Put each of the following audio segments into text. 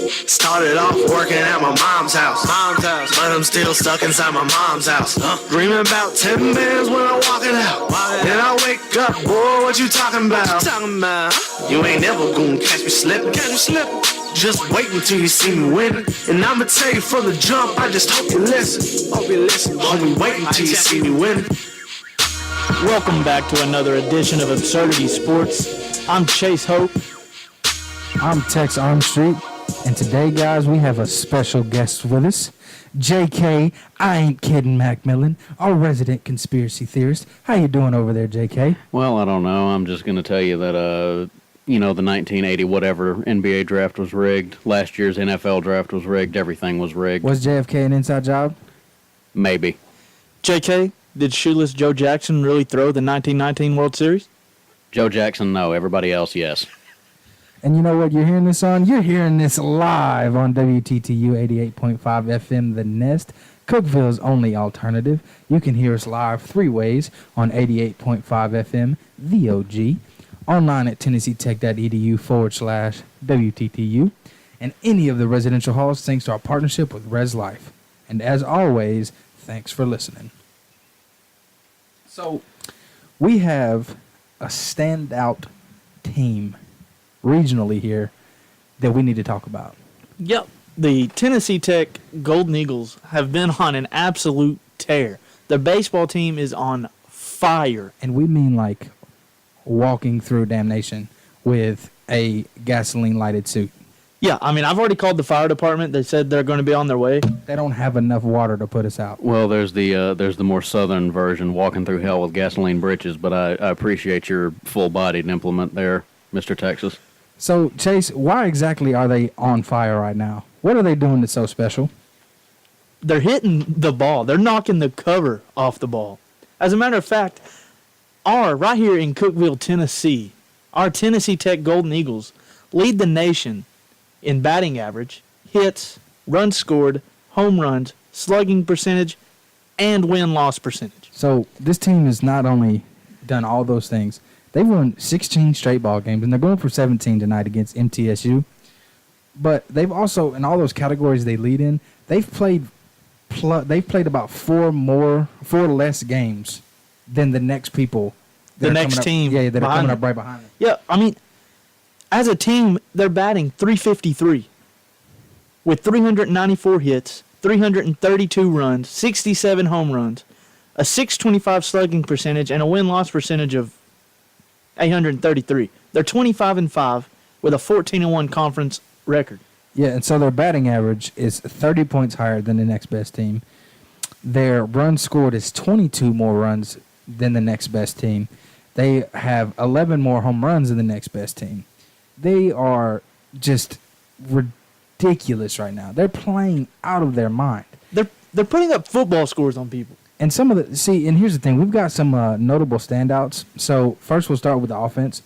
Started off working at my mom's house. But I'm still stuck inside my mom's house. Dreaming about 10 bands when I'm walking out. Then I wake up, boy, what you talking about? You ain't never gonna catch me slipping. Just wait until you see me winning. And I'ma tell you from the jump, I just hope you listen. Homie, wait until you see me winning. Welcome back to another edition of Absurdity Sports. I'm Chase Hoke. I'm Tex Armstreet. And today, guys, we have a special guest with us. JK, I ain't kidding, McMillen, our resident conspiracy theorist. How you doing over there, JK? Well, I don't know. I'm just going to tell you that, the 1980 whatever NBA draft was rigged. Last year's NFL draft was rigged. Everything was rigged. Was JFK an inside job? Maybe. JK, did shoeless Joe Jackson really throw the 1919 World Series? Joe Jackson, no. Everybody else, yes. And you know what you're hearing this on? You're hearing this live on WTTU 88.5 FM, The Nest, Cookville's only alternative. You can hear us live 3 ways on 88.5 FM, The OG, online at tennesseetech.edu/WTTU, and any of the residential halls thanks to our partnership with Res Life. And as always, thanks for listening. So, we have a standout team regionally here that we need to talk about. Yep. The Tennessee Tech Golden Eagles have been on an absolute tear. Their baseball team is on fire. And we mean like walking through damnation with a gasoline-lighted suit. Yeah, I mean, I've already called the fire department. They said they're going to be on their way. They don't have enough water to put us out. Well, there's the more southern version, walking through hell with gasoline britches, but I appreciate your full-bodied implement there, Mr. Texas. So, Chase, why exactly are they on fire right now? What are they doing that's so special? They're hitting the ball. They're knocking the cover off the ball. As a matter of fact, right here in Cookeville, Tennessee, our Tennessee Tech Golden Eagles lead the nation in batting average, hits, runs scored, home runs, slugging percentage, and win-loss percentage. So, this team has not only done all those things, they've won 16 straight ball games, and they're going for 17 tonight against MTSU. But they've also, in all those categories they lead in, they've played about 4 less games than the next people. The next team. Yeah, that are coming up right behind them. Yeah, I mean, as a team, they're batting .353 with 394 hits, 332 runs, 67 home runs, a .625 slugging percentage, and a win-loss percentage of 833. They're 25-5 with a 14-1 conference record. Yeah, and so their batting average is 30 points higher than the next best team. Their runs scored is 22 more runs than the next best team. They have 11 more home runs than the next best team. They are just ridiculous right now. They're playing out of their mind. They're putting up football scores on people. And and here's the thing, we've got some notable standouts. So first we'll start with the offense.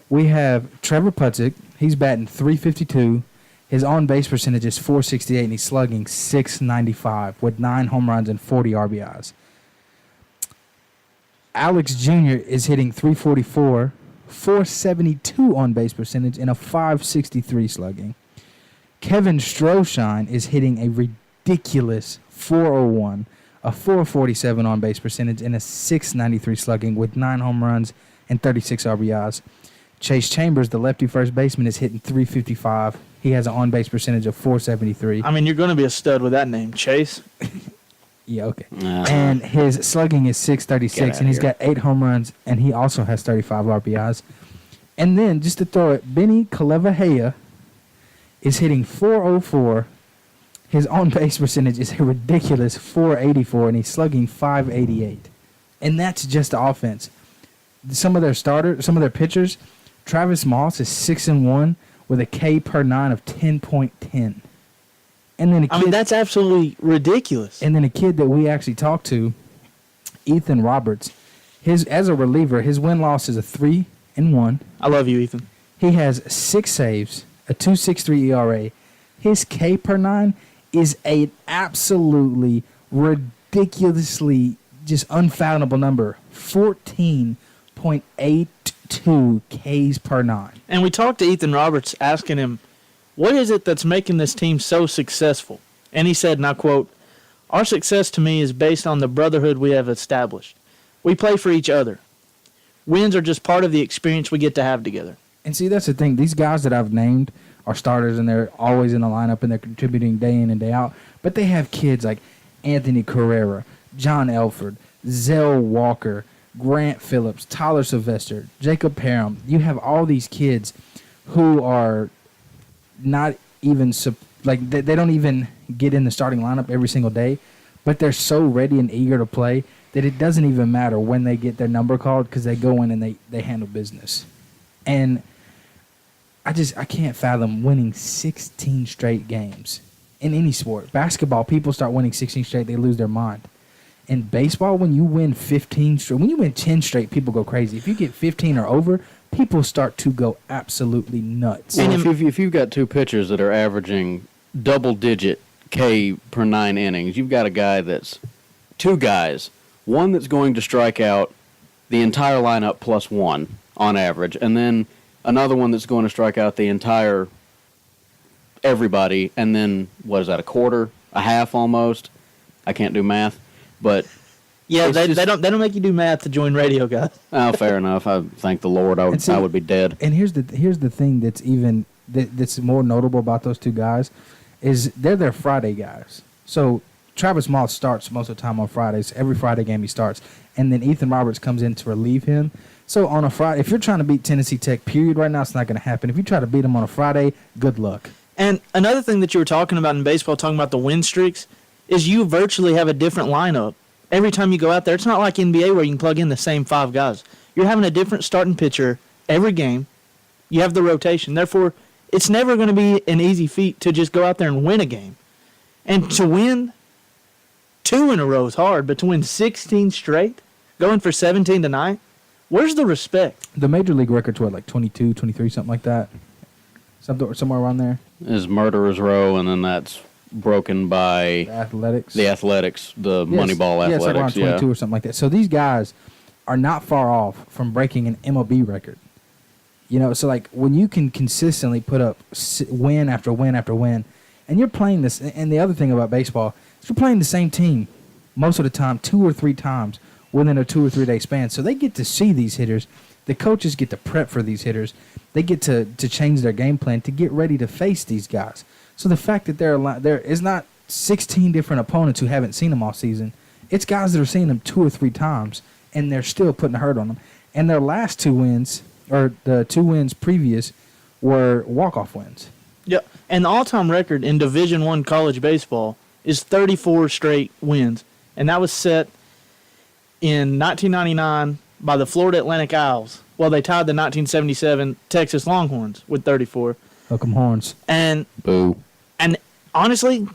We have Trevor Putzik. He's batting .352. His on-base percentage is .468, and he's slugging .695 with 9 home runs and 40 RBIs. Alex Jr. is hitting .344, .472 on-base percentage, and a .563 slugging. Kevin Stroshine is hitting a ridiculous .401, a .447 on-base percentage, and a .693 slugging with 9 home runs and 36 RBIs. Chase Chambers, the lefty first baseman, is hitting .355. He has an on-base percentage of .473. I mean, you're going to be a stud with that name, Chase. Yeah, okay. And his slugging is .636, and he's got 8 home runs, and he also has 35 RBIs. And then, just to throw it, Benny Kalevahea is hitting .404. His on-base percentage is a ridiculous .484, and he's slugging .588. And that's just the offense. Some of their pitchers, Travis Moss is 6-1 with a K per 9 of 10.10. And then that's absolutely ridiculous. And then a kid that we actually talked to, Ethan Roberts, as a reliever, his win-loss is a 3-1. I love you, Ethan. He has 6 saves, a 2.63 ERA. His K per 9 is an absolutely ridiculously just unfathomable number, 14.82 Ks per 9. And we talked to Ethan Roberts asking him what is it that's making this team so successful? And he said, and I quote, "Our success to me is based on the brotherhood we have established. We play for each other. Wins are just part of the experience we get to have together." And see, that's the thing. These guys that I've named are starters, and they're always in the lineup, and they're contributing day in and day out. But they have kids like Anthony Carrera, John Elford, Zell Walker, Grant Phillips, Tyler Sylvester, Jacob Parham. You have all these kids who are not even they don't even get in the starting lineup every single day, but they're so ready and eager to play that it doesn't even matter when they get their number called because they go in and they handle business. And I can't fathom winning 16 straight games in any sport. Basketball, people start winning 16 straight, they lose their mind. In baseball, when you win 15 straight, when you win 10 straight, people go crazy. If you get 15 or over, people start to go absolutely nuts. Well, if you've got two pitchers that are averaging double-digit K per 9 innings, you've got a guy that's two guys, one that's going to strike out the entire lineup plus one on average, and then another one that's going to strike out the entire everybody, and then, what is that, a quarter, a half almost? I can't do math, but yeah, they don't make you do math to join radio, guys. Oh, fair enough. I thank the Lord. I would be dead. And here's the thing that's more notable about those two guys is they're their Friday guys. So Travis Moss starts most of the time on Fridays. Every Friday game he starts, and then Ethan Roberts comes in to relieve him. So on a Friday, if you're trying to beat Tennessee Tech, period, right now, it's not going to happen. If you try to beat them on a Friday, good luck. And another thing that you were talking about in baseball, talking about the win streaks, is you virtually have a different lineup every time you go out there. It's not like NBA where you can plug in the same 5 guys. You're having a different starting pitcher every game. You have the rotation. Therefore, it's never going to be an easy feat to just go out there and win a game. And to win 2 in a row is hard, but to win 16 straight, going for 17 tonight, where's the respect? The major league record's what, like 22, 23, something like that? Somewhere around there? Is Murderer's Row, and then that's broken by The Athletics. The Moneyball Athletics. Yeah, it's like around 22 or something like that. So these guys are not far off from breaking an MLB record. You know, so like when you can consistently put up win after win after win, and you're playing this, and the other thing about baseball is you're playing the same team most of the time 2 or 3 times within a 2 or 3 day span. So they get to see these hitters. The coaches get to prep for these hitters. They get to change their game plan to get ready to face these guys. So the fact that there is not 16 different opponents who haven't seen them all season. It's guys that are seeing them 2 or 3 times, and they're still putting a hurt on them. And their last 2 wins, or the 2 wins previous, were walk-off wins. Yeah, and the all-time record in Division I college baseball is 34 straight wins, and that was set in 1999 by the Florida Atlantic Isles. Well, they tied the 1977 Texas Longhorns with 34. Hook 'em horns. And Boo. And honestly,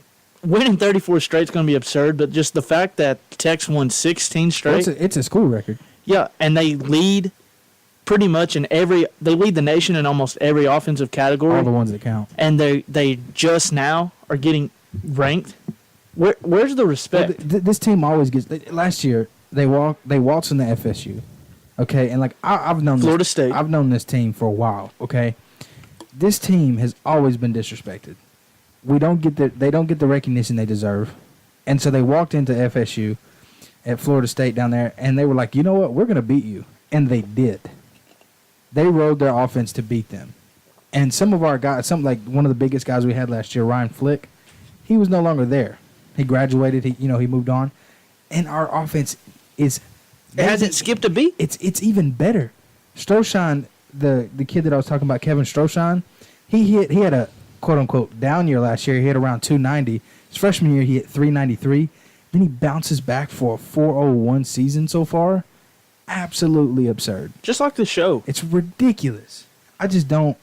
winning 34 straight is going to be absurd, but just the fact that Tech's won 16 straight. It's a school record. Yeah, and they lead pretty much they lead the nation in almost every offensive category. All the ones that count. And they just now are getting ranked. Where's the respect? Well, this team always gets. Last year they waltzed in the FSU, okay, and like I've known Florida State. I've known this team for a while, okay. This team has always been disrespected. They don't get the recognition they deserve, and so they walked into FSU at Florida State down there, and they were like, you know what, we're gonna beat you, and they did. They rode their offense to beat them, and some of our guys, like one of the biggest guys we had last year, Ryan Flick, he was no longer there. He graduated. He moved on, and our offense is. It hasn't skipped a beat. It's even better. Stroshine, the kid that I was talking about, Kevin Stroshine, he had a quote unquote down year last year. He hit around 290. His freshman year he hit 393. Then he bounces back for a 401 season so far. Absolutely absurd. Just like the show. It's ridiculous. I just don't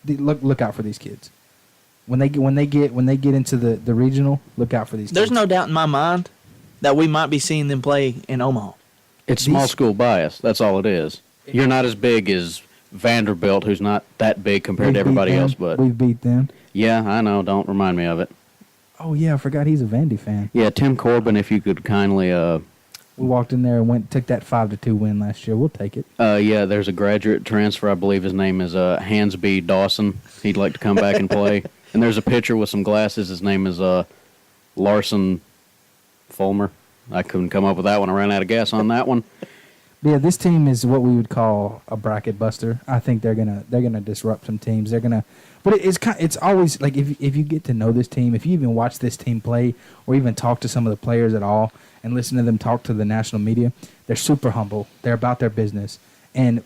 look out for these kids. When they get into the regional, look out for these kids. There's no doubt in my mind that we might be seeing them play in Omaha. It's small school bias. That's all it is. You're not as big as Vanderbilt, who's not that big compared to everybody else. But we've beat them. Yeah, I know. Don't remind me of it. Oh yeah, I forgot he's a Vandy fan. Yeah, Tim Corbin, if you could kindly We walked in there and took that 5-2 win last year. We'll take it. Yeah, there's a graduate transfer. I believe his name is Hansby Dawson. He'd like to come back and play. And there's a pitcher with some glasses. His name is Larson Fulmer. I couldn't come up with that one. I ran out of gas on that one. Yeah, this team is what we would call a bracket buster. I think they're gonna disrupt some teams. But it's always like if you get to know this team, if you even watch this team play, or even talk to some of the players at all, and listen to them talk to the national media, they're super humble. They're about their business. And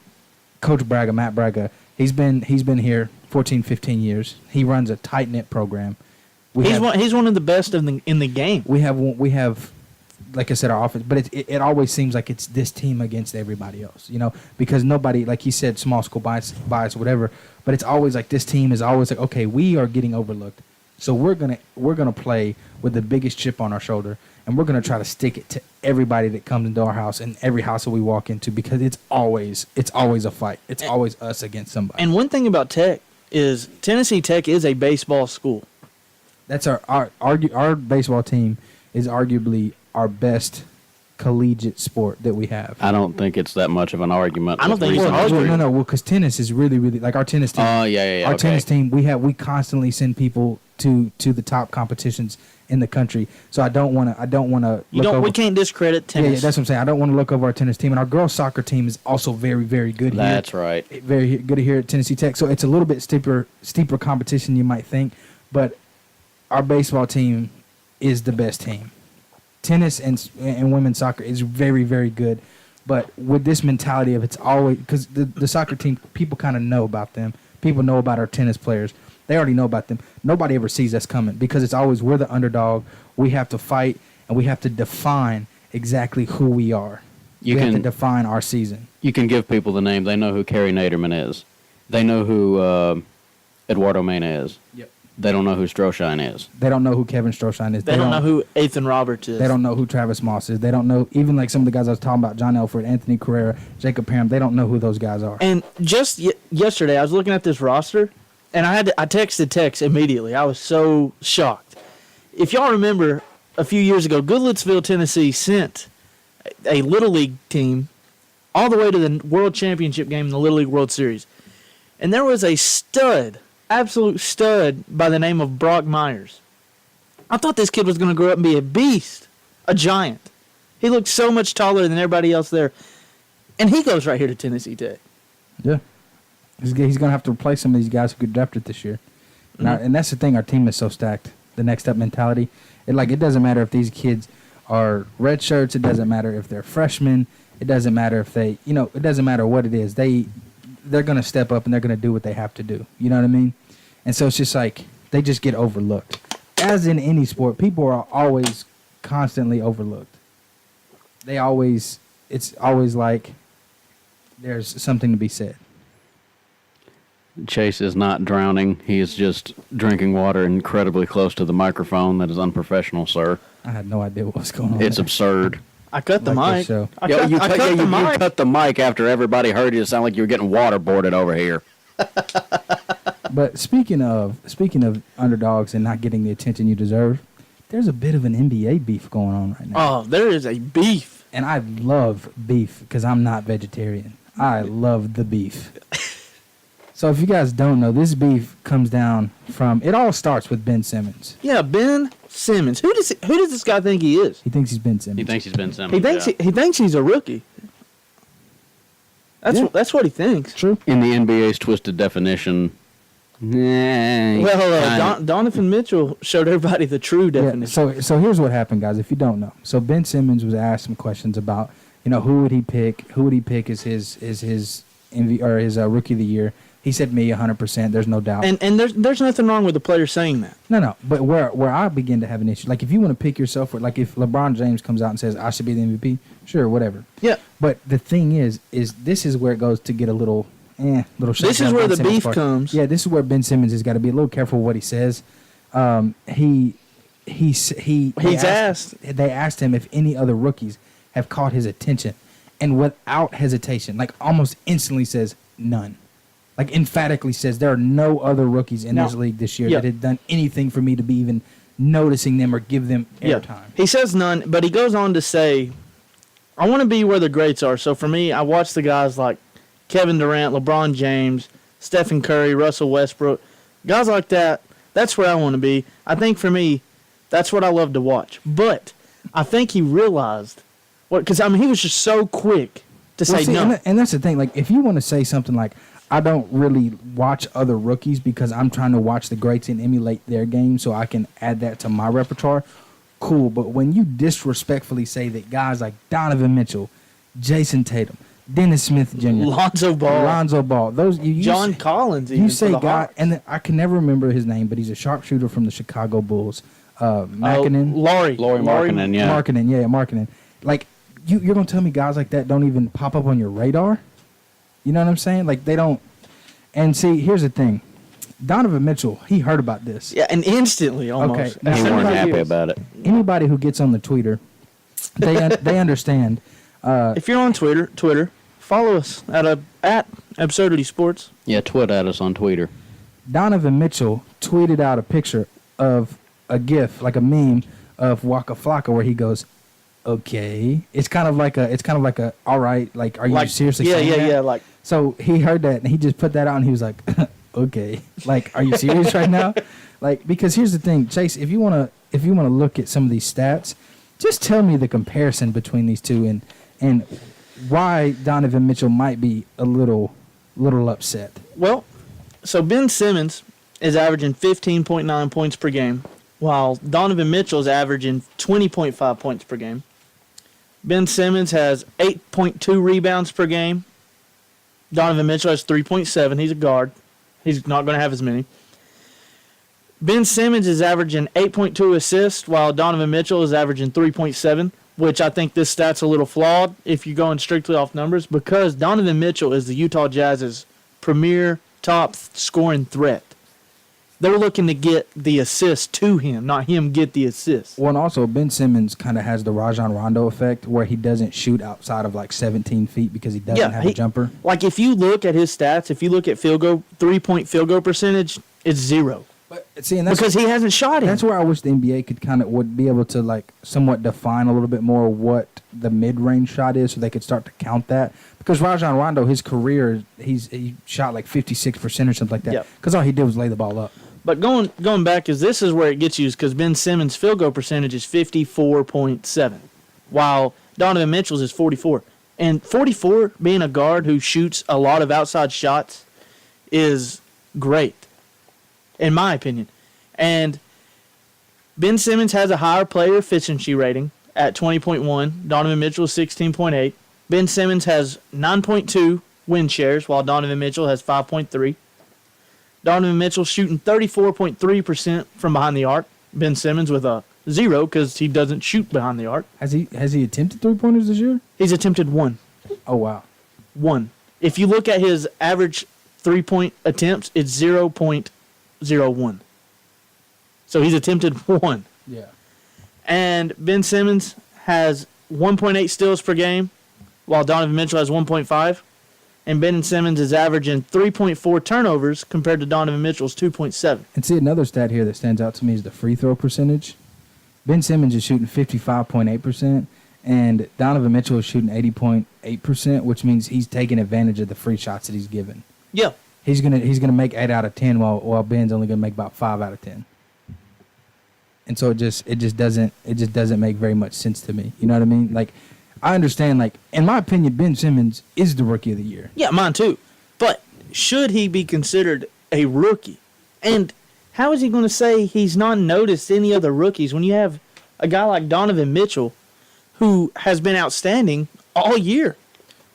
Coach Braga, Matt Braga, he's been here 14, 15 years. He runs a tight knit program. He's one of the best in the game. We have. Like I said, our offense, but it always seems like it's this team against everybody else, because nobody, like he said, small school bias, whatever. But it's always like this team is always like, okay, we are getting overlooked, so we're gonna play with the biggest chip on our shoulder, and we're gonna try to stick it to everybody that comes into our house and every house that we walk into, because it's always a fight. It's always us against somebody. And one thing about Tech is Tennessee Tech is a baseball school. That's our baseball team is arguably our best collegiate sport that we have. I don't think it's that much of an argument. I don't think it's an argument. No, because tennis is really, really like our tennis team. Oh, yeah. Our tennis team, we constantly send people to the top competitions in the country. So I don't want to. We can't discredit tennis. Yeah, that's what I'm saying. I don't want to look over our tennis team, and our girls soccer team is also very, very good here. That's right. Very good here at Tennessee Tech. So it's a little bit steeper competition you might think, but our baseball team is the best team. Tennis and women's soccer is very, very good, but with this mentality of it's always because the soccer team, people kind of know about them. People know about our tennis players. They already know about them. Nobody ever sees us coming because it's always we're the underdog. We have to fight and we have to define exactly who we are. We have to define our season. You can give people the name. They know who Kerry Naderman is. They know who Eduardo Mena is. Yep. They don't know who Stroshine is. They don't know who Kevin Stroshine is. They don't know who Ethan Roberts is. They don't know who Travis Moss is. They don't know, even like some of the guys I was talking about, John Elford, Anthony Carrera, Jacob Parham, they don't know who those guys are. And just yesterday, I was looking at this roster, and I texted Tex immediately. I was so shocked. If y'all remember, a few years ago, Goodlettsville, Tennessee sent a Little League team all the way to the World Championship game in the Little League World Series. And there was a absolute stud by the name of Brock Myers. I thought this kid was going to grow up and be a beast, a giant. He looked so much taller than everybody else there. And he goes right here to Tennessee Tech. Yeah. He's going to have to replace some of these guys who could draft it this year. Mm-hmm. And that's the thing, our team is so stacked. The next up mentality. It doesn't matter if these kids are red shirts. It doesn't matter if they're freshmen. It doesn't matter if they, it doesn't matter what it is. They're going to step up and they're going to do what they have to do. You know what I mean? And so it's just like they just get overlooked. As in any sport, people are always constantly overlooked. It's always like there's something to be said. Chase is not drowning. He is just drinking water incredibly close to the microphone. That is unprofessional, sir. I had no idea what was going on. It's there. absurd. I cut the mic. You cut the mic after everybody heard you. It sounded like you were getting waterboarded over here. But speaking of underdogs and not getting the attention you deserve, there's a bit of an NBA beef going on right now. Oh, there is a beef. And I love beef because I'm not vegetarian. I love the beef. So if you guys don't know, this beef comes down from, it all starts with Ben Simmons. Yeah, Ben Simmons. Who does this guy think he is? He thinks he's Ben Simmons. He thinks he's Ben Simmons. He thinks he's a rookie. That's what he thinks. True. In the NBA's twisted definition, Donovan Mitchell showed everybody the true definition. Yeah, so here's what happened, guys, if you don't know. So Ben Simmons was asked some questions about, who would he pick? Who would he pick as his rookie of the year? He said me 100%. There's no doubt. And there's nothing wrong with the player saying that. No. But where I begin to have an issue, like if you want to pick yourself, like if LeBron James comes out and says I should be the MVP, sure, whatever. Yeah. But the thing is this is where it goes to get a little This is where the beef comes. Yeah, this is where Ben Simmons has got to be a little careful what he says. They asked him if any other rookies have caught his attention, and without hesitation, like almost instantly says none. Like emphatically says there are no other rookies in this league this year that had done anything for me to be even noticing them or give them airtime. He says none, but he goes on to say I want to be where the greats are. So for me, I watch the guys like Kevin Durant, LeBron James, Stephen Curry, Russell Westbrook, guys like that. That's where I want to be. I think for me, that's what I love to watch. But I think he realized because he was just so quick to say no. And that's the thing. Like, if you want to say something like, I don't really watch other rookies because I'm trying to watch the greats and emulate their game so I can add that to my repertoire, cool. But when you disrespectfully say that guys like Donovan Mitchell, Jason Tatum, Dennis Smith Jr., Lonzo Ball, those John Collins, even you say for the guy, Hawks. and I can never remember his name, but he's a sharpshooter from the Chicago Bulls. Markkinen. Laurie Markkinen, yeah. Markkinen. Like, you're gonna tell me guys like that don't even pop up on your radar? You know what I'm saying? Like, they don't. And see, here's the thing. Donovan Mitchell, he heard about this. Yeah, and instantly almost. Okay. He weren't happy about it. Anybody who gets on the Twitter, they understand. If you're on Twitter, follow us at Absurdity Sports. Yeah, tweet at us on Twitter. Donovan Mitchell tweeted out a picture of a GIF, like a meme of Waka Flocka, where he goes, "Okay." It's kind of like a all right. Like, are you seriously? saying that? Yeah. Like, so he heard that and he just put that out and he was like, "Okay." Like, are you serious right now? Like, because here's the thing, Chase. If you wanna look at some of these stats, just tell me the comparison between these two and why Donovan Mitchell might be a little upset. well, so Ben Simmons is averaging 15.9 points per game, while Donovan Mitchell is averaging 20.5 points per game. Ben Simmons has 8.2 rebounds per game. Donovan Mitchell has 3.7. He's a guard. He's not going to have as many. Ben Simmons is averaging 8.2 assists, while Donovan Mitchell is averaging 3.7, which I think this stat's a little flawed if you're going strictly off numbers, because Donovan Mitchell is the Utah Jazz's premier top scoring threat. They're looking to get the assist to him, not him get the assist. Well, and also Ben Simmons kind of has the Rajon Rondo effect, where he doesn't shoot outside of like 17 feet because he doesn't have a jumper. Like, if you look at his stats, if you look at 3-point field goal percentage, it's 0. But see, and that's Because he hasn't shot it. That's where I wish the NBA would be able to like somewhat define a little bit more what the mid-range shot is, so they could start to count that. Because Rajon Rondo, his career, he shot like 56% or something like that. Because all he did was lay the ball up. But going back, this is where it gets used, because Ben Simmons' field goal percentage is 54.7, while Donovan Mitchell's is 44. And 44, being a guard who shoots a lot of outside shots, is great, in my opinion. And Ben Simmons has a higher player efficiency rating at 20.1. Donovan Mitchell is 16.8. Ben Simmons has 9.2 win shares, while Donovan Mitchell has 5.3. Donovan Mitchell shooting 34.3% from behind the arc. Ben Simmons with a 0 because he doesn't shoot behind the arc. Has he attempted 3-pointers this year? He's attempted 1. Oh, wow. 1. If you look at his average 3-point attempts, it's 0.01. So he's attempted 1. Yeah. And Ben Simmons has 1.8 steals per game, while Donovan Mitchell has 1.5. And Ben Simmons is averaging 3.4 turnovers compared to Donovan Mitchell's 2.7. And see, another stat here that stands out to me is the free throw percentage. Ben Simmons is shooting 55.8%, and Donovan Mitchell is shooting 80.8%, which means he's taking advantage of the free shots that he's given. Yeah. He's gonna make 8 out of 10, while Ben's only gonna make about 5 out of 10. And so it just doesn't make very much sense to me. You know what I mean? Like, I understand, like, in my opinion, Ben Simmons is the rookie of the year. Yeah, mine too. But should he be considered a rookie? And how is he going to say he's not noticed any other rookies when you have a guy like Donovan Mitchell who has been outstanding all year?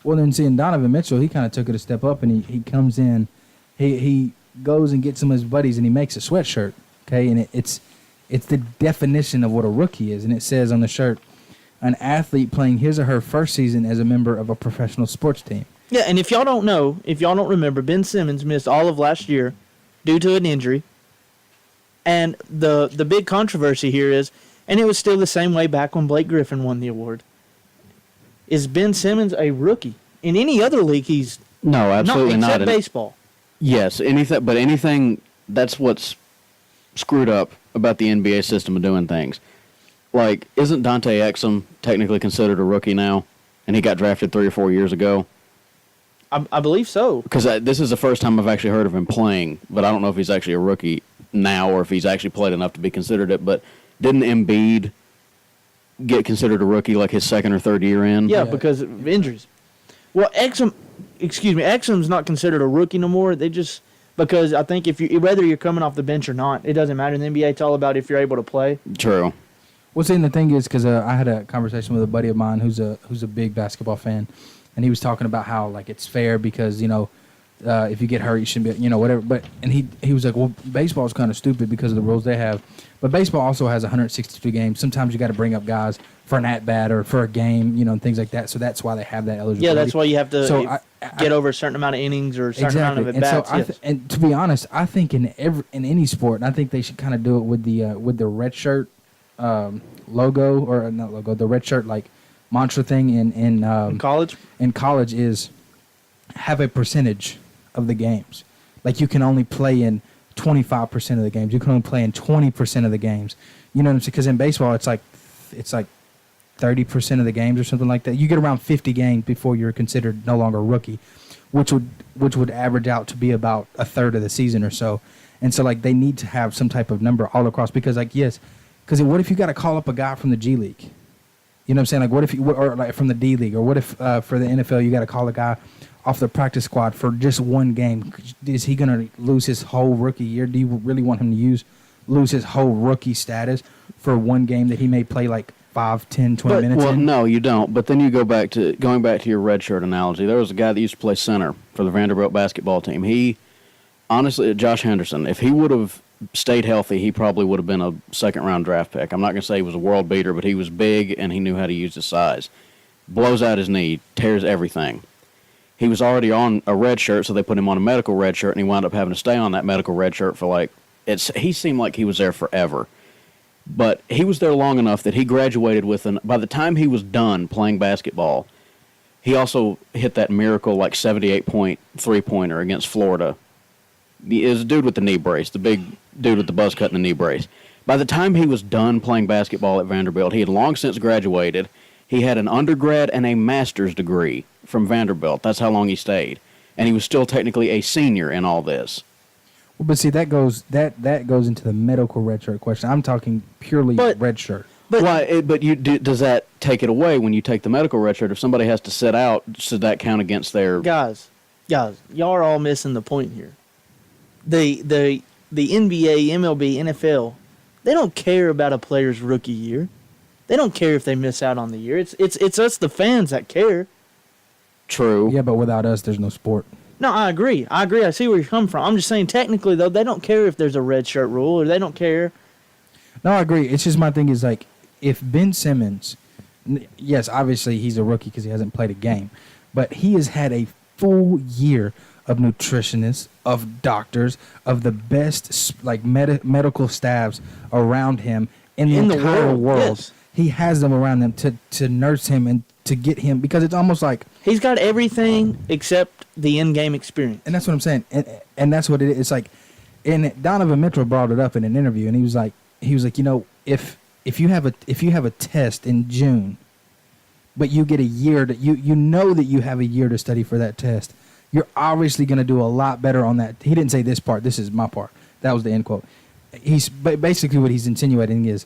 Well, then seeing Donovan Mitchell, he kind of took it a step up, and he comes in, he goes and gets some of his buddies, and he makes a sweatshirt, okay? And it's the definition of what a rookie is, and it says on the shirt, an athlete playing his or her first season as a member of a professional sports team. Yeah, and if y'all don't remember, Ben Simmons missed all of last year due to an injury. And the big controversy here is, and it was still the same way back when Blake Griffin won the award, is Ben Simmons a rookie? In any other league, he's no, absolutely not. Except not. baseball. Yes, anything, that's what's screwed up about the NBA system of doing things. Like, isn't Dante Exum technically considered a rookie now? and he got drafted 3 or 4 years ago? I believe so. Because this is the first time I've actually heard of him playing, but I don't know if he's actually a rookie now or if he's actually played enough to be considered it. But didn't Embiid get considered a rookie like his second or third year in? Yeah, because of injuries. Well, Exum's not considered a rookie no more. They just because I think whether you're coming off the bench or not, it doesn't matter in the NBA. It's all about if you're able to play. True. Well, see, and the thing is, because I had a conversation with a buddy of mine who's a big basketball fan, and he was talking about how like it's fair because if you get hurt, you shouldn't be whatever. But he was like, well, baseball is kind of stupid because of the rules they have. But baseball also has 162 games. Sometimes you got to bring up guys for an at bat or for a game, and things like that. So that's why they have that eligibility. Yeah, that's why you have to get over a certain amount of innings or a certain amount of at bats. And, and to be honest, I think in any sport, and I think they should kind of do it with the red shirt logo or not logo, the red shirt like mantra thing in college. In college is have a percentage of the games. Like you can only play in 25% of the games. You can only play in 20% of the games. You know what I'm saying? Because in baseball, it's like 30% of the games or something like that. You get around 50 games before you're considered no longer a rookie, which would average out to be about a third of the season or so. And so like they need to have some type of number all across because because what if you got to call up a guy from the G League? You know what I'm saying? Like what if or like from the D League or what if for the NFL you got to call a guy off the practice squad for just one game? Is he going to lose his whole rookie year? Do you really want him to lose his whole rookie status for one game that he may play like 5, 10, 20 minutes well, in? no, you don't. But then you going back to your red shirt analogy. There was a guy that used to play center for the Vanderbilt basketball team. He, honestly, Josh Henderson, if he would have stayed healthy, he probably would have been a second-round draft pick. I'm not going to say he was a world beater, but he was big and he knew how to use his size. Blows out his knee, tears everything. He was already on a red shirt, so they put him on a medical red shirt, and he wound up having to stay on that medical red shirt for he seemed like he was there forever. But he was there long enough that he graduated by the time he was done playing basketball, he also hit that miracle 78-point three-pointer against Florida. It was a dude with the knee brace, the big dude with the buzz cut and the knee brace. By the time he was done playing basketball at Vanderbilt, he had long since graduated. He had an undergrad and a master's degree from Vanderbilt. That's how long he stayed. And he was still technically a senior in all this. Well, but see, that goes into the medical red shirt question. I'm talking purely red shirt. But does that take it away when you take the medical red shirt? If somebody has to sit out, should that count against their... Guys, y'all are all missing the point here. The NBA, MLB, NFL, they don't care about a player's rookie year. They don't care if they miss out on the year. It's us, the fans, that care. True. Yeah, but without us, there's no sport. No, I agree. I see where you're coming from. I'm just saying, technically, though, they don't care if there's a red shirt rule, or they don't care. No, I agree. It's just my thing is if Ben Simmons, yes, obviously he's a rookie because he hasn't played a game, but he has had a full year of nutritionists, of doctors, of the best medical staffs around him in the entire world. Yes. He has them around them to nurse him and to get him, because it's almost like he's got everything except the in-game experience. And that's what I'm saying. And that's what it is. It's like, and Donovan Mitchell brought it up in an interview, and he was like, if you have a test in June, but you get a year that you know that you have a year to study for that test, you're obviously going to do a lot better on that. He didn't say this part. This is my part. That was the end quote. Basically what he's insinuating is,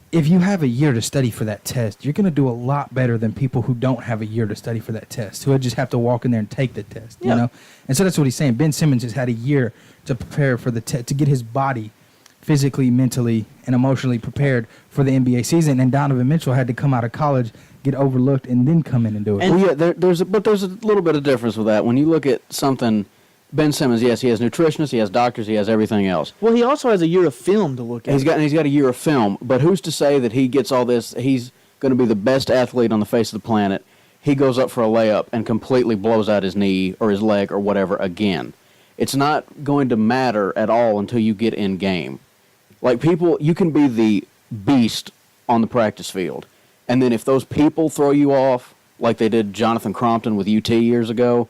if you have a year to study for that test, you're going to do a lot better than people who don't have a year to study for that test, who just have to walk in there and take the test, you know? And so that's what he's saying. Ben Simmons has had a year to prepare for the test, to get his body physically, mentally, and emotionally prepared for the NBA season. And Donovan Mitchell had to come out of college, get overlooked, and then come in and do it. Well, yeah, there's a little bit of difference with that. When you look at something, Ben Simmons, yes, he has nutritionists, he has doctors, he has everything else. Well, he also has a year of film to look at. He's got a year of film, but who's to say that he gets all this? He's going to be the best athlete on the face of the planet. He goes up for a layup and completely blows out his knee or his leg or whatever again. It's not going to matter at all until you get in game. Like people, you can be the beast on the practice field, and then if those people throw you off, like they did Jonathan Crompton with UT years ago,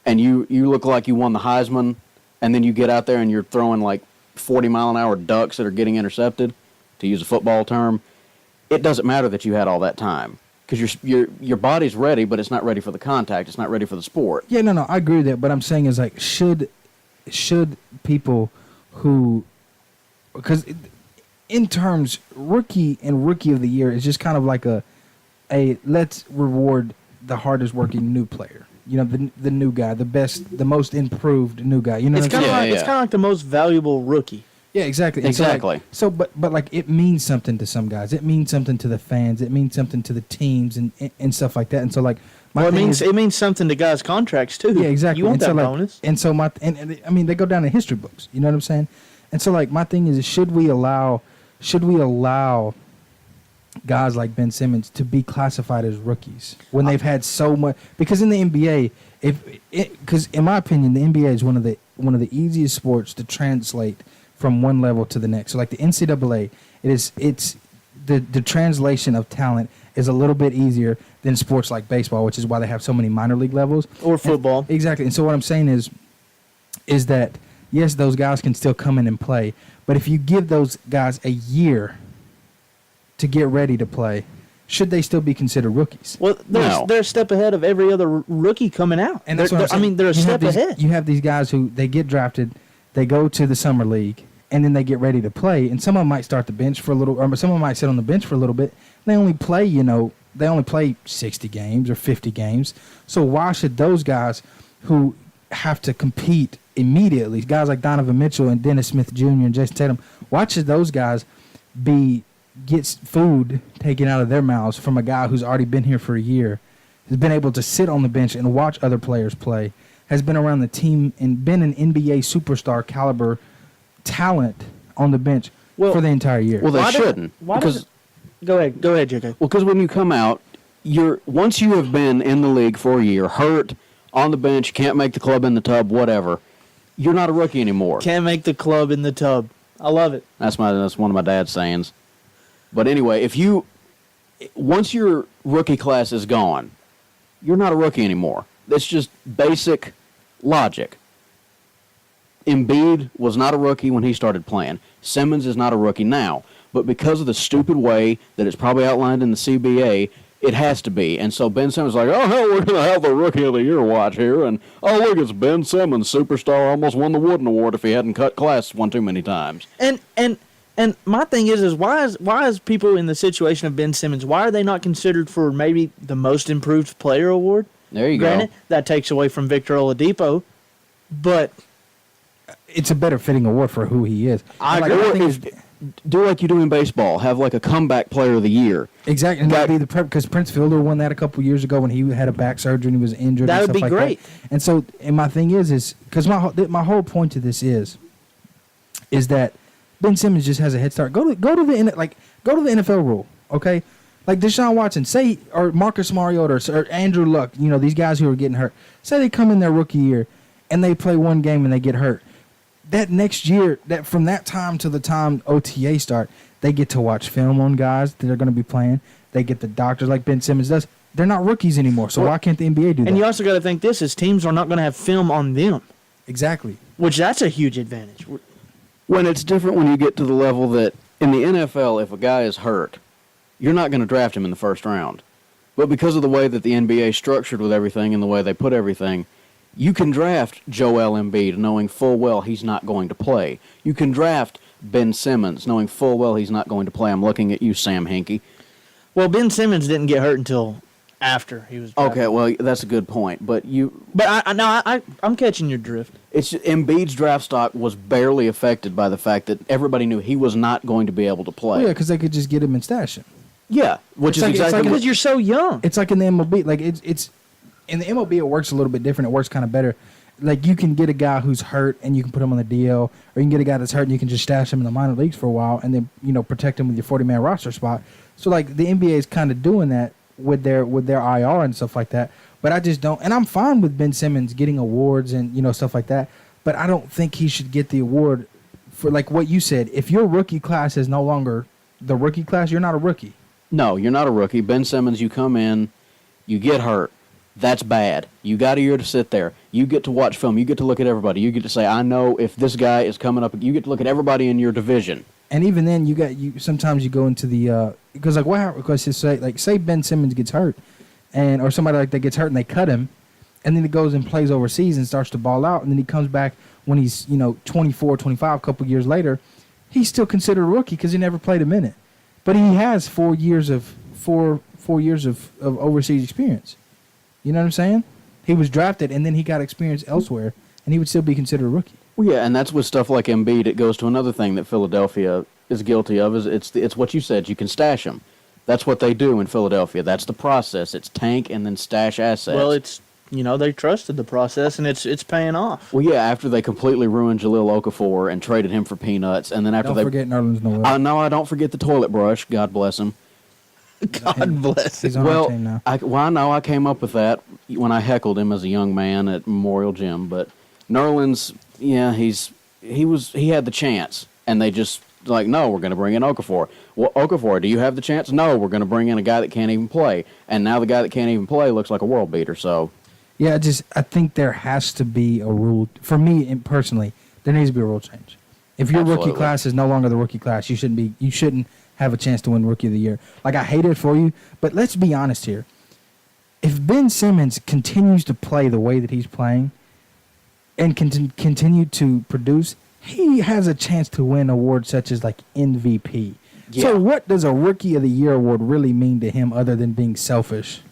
and you look like you won the Heisman, and then you get out there and you're throwing 40-mile-an-hour ducks that are getting intercepted, to use a football term, it doesn't matter that you had all that time. because your body's ready, but it's not ready for the contact. It's not ready for the sport. Yeah, no, I agree with that. But I'm saying is like, should people who, because in terms rookie and rookie of the year is just kind of like a let's reward the hardest working new player. You know, the new guy, the best, the most improved new guy. You know, It's kind of like it's kind of like the most valuable rookie. Yeah, exactly. And Exactly. but like it means something to some guys. It means something to the fans. It means something to the teams and stuff like that. And so like Well, it means something to guys' contracts too. yeah, exactly. You want and that so, like, bonus. And so and I mean they go down in history books. You know what I'm saying? And so like my thing is should we allow guys like Ben Simmons to be classified as rookies when they've had so much? Because in the NBA, because in my opinion, the NBA is one of the easiest sports to translate from one level to the next. So like the NCAA, it's the translation of talent is a little bit easier than sports like baseball, which is why they have so many minor league levels. Or football. Exactly. And so what I'm saying is that yes, those guys can still come in and play, but if you give those guys a year to get ready to play, should they still be considered rookies? Well, they're a step ahead of every other rookie coming out. And that's what I'm saying. I mean, they're a step ahead. You have these guys who they get drafted, they go to the summer league, and then they get ready to play. And some of them might start the bench for a little, or some of them might sit on the bench for a little bit. They only play 60 games or 50 games. So why should those guys who have to compete immediately, guys like Donovan Mitchell and Dennis Smith Jr. and Jason Tatum, why should those guys get food taken out of their mouths from a guy who's already been here for a year, has been able to sit on the bench and watch other players play, has been around the team and been an NBA superstar caliber talent on the bench for the entire year? Well, they shouldn't. Go ahead, JK. Well, because when you come out, once you have been in the league for a year, hurt, on the bench, can't make the club in the tub, whatever, you're not a rookie anymore. Can't make the club in the tub. I love it. That's one of my dad's sayings. But anyway, once your rookie class is gone, you're not a rookie anymore. That's just basic logic. Embiid was not a rookie when he started playing. Simmons is not a rookie now. But because of the stupid way that it's probably outlined in the CBA, it has to be. And so Ben Simmons is like, oh, hell, we're going to have the Rookie of the Year watch here. And, oh, look, it's Ben Simmons, superstar, almost won the Wooden Award if he hadn't cut class one too many times. And my thing is why is people in the situation of Ben Simmons, why are they not considered for maybe the most improved player award? There you Granted, go. that takes away from Victor Oladipo, but it's a better fitting award for who he is. I agree. Do like you do in baseball. Have like a comeback player of the year. Exactly. And that'd be because Prince Fielder won that a couple years ago when he had a back surgery and he was injured. That and would be stuff great. That. And so, my thing is because my whole point to this is that Ben Simmons just has a head start. Go to the NFL rule, okay? Like Deshaun Watson, or Marcus Mariota or Andrew Luck, these guys who are getting hurt. Say they come in their rookie year and they play one game and they get hurt. That next year, from that time to the time OTA start, they get to watch film on guys that are going to be playing. They get the doctors like Ben Simmons does. They're not rookies anymore, so why can't the NBA do that? And you also got to think this is teams are not going to have film on them. Exactly. Which that's a huge advantage. When it's different when you get to the level that in the NFL, if a guy is hurt, you're not going to draft him in the first round. But because of the way that the NBA is structured with everything and the way they put everything, you can draft Joel Embiid knowing full well he's not going to play. You can draft Ben Simmons knowing full well he's not going to play. I'm looking at you, Sam Hinkie. Well, Ben Simmons didn't get hurt until after he was drafted. Okay, well, that's a good point. But I'm catching your drift. It's Embiid's draft stock was barely affected by the fact that everybody knew he was not going to be able to play. Well, yeah, because they could just get him and stash him. Yeah, which is exactly because you're so young. It's like in the MLB. Like it's in the MLB, it works a little bit different. It works kind of better. Like you can get a guy who's hurt and you can put him on the DL, or you can get a guy that's hurt and you can just stash him in the minor leagues for a while and then protect him with your 40-man roster spot. So like the NBA is kind of doing that with their IR and stuff like that. But I just don't, and I'm fine with Ben Simmons getting awards and stuff like that. But I don't think he should get the award for like what you said. If your rookie class is no longer the rookie class, you're not a rookie. No, you're not a rookie. Ben Simmons, you come in, you get hurt. That's bad. You got a year to sit there. You get to watch film. You get to look at everybody. You get to say, I know if this guy is coming up. You get to look at everybody in your division. And even then, sometimes you go into the because like what happens? Because say Ben Simmons gets hurt, or somebody like that gets hurt and they cut him, and then he goes and plays overseas and starts to ball out, and then he comes back when he's 24, 25, a couple years later, he's still considered a rookie because he never played a minute, but he has 4 years of overseas experience. You know what I'm saying? He was drafted and then he got experience elsewhere, and he would still be considered a rookie. Well, yeah, and that's with stuff like Embiid. It goes to another thing that Philadelphia is guilty of. Is it's what you said. You can stash them. That's what they do in Philadelphia. That's the process. It's tank and then stash assets. Well, it's they trusted the process, and it's paying off. Well, yeah, after they completely ruined Jahlil Okafor and traded him for peanuts, and then after Don't forget Nerlens Noel. No, I don't forget the toilet brush. God bless him. God bless him. He's on our team now. I know I came up with that when I heckled him as a young man at Memorial Gym. But Nerlens, yeah, he had the chance, and they just no, we're going to bring in Okafor. Well, Okafor, do you have the chance? No, we're going to bring in a guy that can't even play, and now the guy that can't even play looks like a world beater. So, yeah, I think there has to be a rule for me personally. There needs to be a rule change. If your rookie class is no longer the rookie class, you shouldn't have a chance to win Rookie of the Year. Like, I hate it for you, but let's be honest here. If Ben Simmons continues to play the way that he's playing and continue to produce, he has a chance to win awards such as, like, MVP. Yeah. So what does a Rookie of the Year award really mean to him other than being selfish?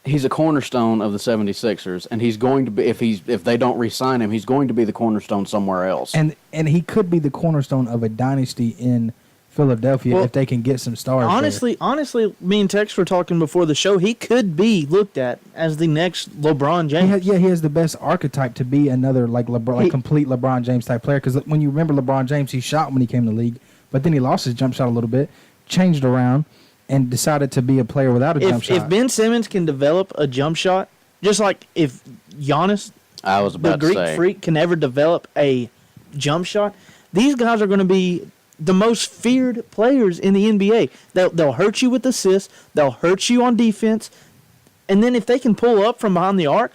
He's a cornerstone of the 76ers, and he's going to be, if they don't re-sign him, he's going to be the cornerstone somewhere else. And he could be the cornerstone of a dynasty in Philadelphia if they can get some stars. Honestly, me and Tex were talking before the show. He could be looked at as the next LeBron James. He has the best archetype to be another complete LeBron James type player. Because when you remember LeBron James, he shot when he came to the league, but then he lost his jump shot a little bit, changed around, and decided to be a player without a jump shot. If Ben Simmons can develop a jump shot, just like if Giannis, the Greek freak, can ever develop a jump shot, these guys are going to be the most feared players in the NBA. They'll hurt you with assists. They'll hurt you on defense. And then if they can pull up from behind the arc,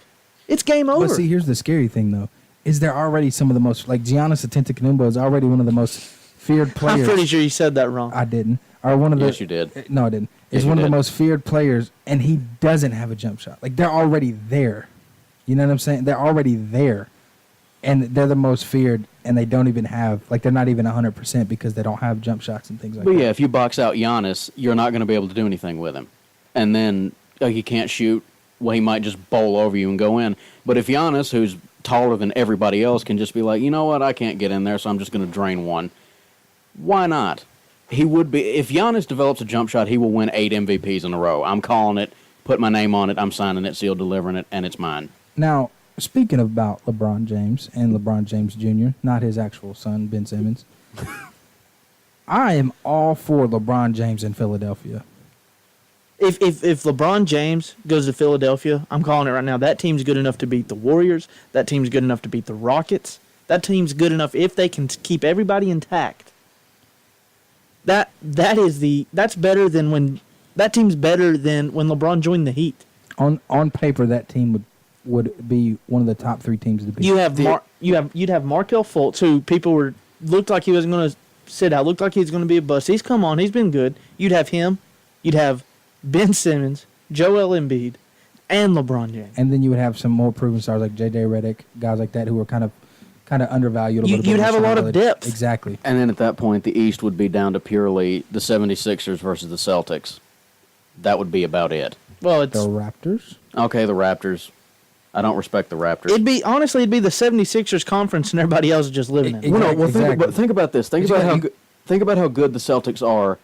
it's game over. But see, here's the scary thing, though. Is they're already some of the most, like Giannis Antetokounmpo is already one of the most feared players. I'm pretty sure you said that wrong. I didn't. Or one of yes, you did. No, I didn't. Is one of the most feared players, and he doesn't have a jump shot. Like, they're already there. You know what I'm saying? They're already there. And they're the most feared, and they don't even have, they're not even 100% because they don't have jump shots and things like that. But yeah, if you box out Giannis, you're not going to be able to do anything with him. And then he can't shoot, well, he might just bowl over you and go in. But if Giannis, who's taller than everybody else, can just be like, you know what, I can't get in there, so I'm just going to drain one. Why not? He would be, if Giannis develops a jump shot, he will win 8 MVPs in a row. I'm calling it, put my name on it, I'm signing it, sealed, delivering it, and it's mine. Now, speaking about LeBron James and LeBron James Jr., not his actual son, Ben Simmons, I am all for LeBron James in Philadelphia. If LeBron James goes to Philadelphia, I'm calling it right now, that team's good enough to beat the Warriors. That team's good enough to beat the Rockets. That team's good enough if they can keep everybody intact. That's better than when that team's better than when LeBron joined the Heat. On paper, that team would be one of the top 3 teams to beat. You'd have Markelle Fultz, who people looked like he wasn't going to sit out, looked like he was going to be a bust. He's come on, he's been good. You'd have him. You'd have Ben Simmons, Joel Embiid, and LeBron James. And then you would have some more proven stars like J.J. Redick, guys like that who were kind of undervalued a little bit. You'd have a lot of depth. Exactly. And then at that point, the East would be down to purely the 76ers versus the Celtics. That would be about it. Well, it's the Raptors. Okay, the Raptors. I don't respect the Raptors. It'd be the 76ers conference and everybody else is just living in it. Exactly. Think about this. Think about how good the Celtics are.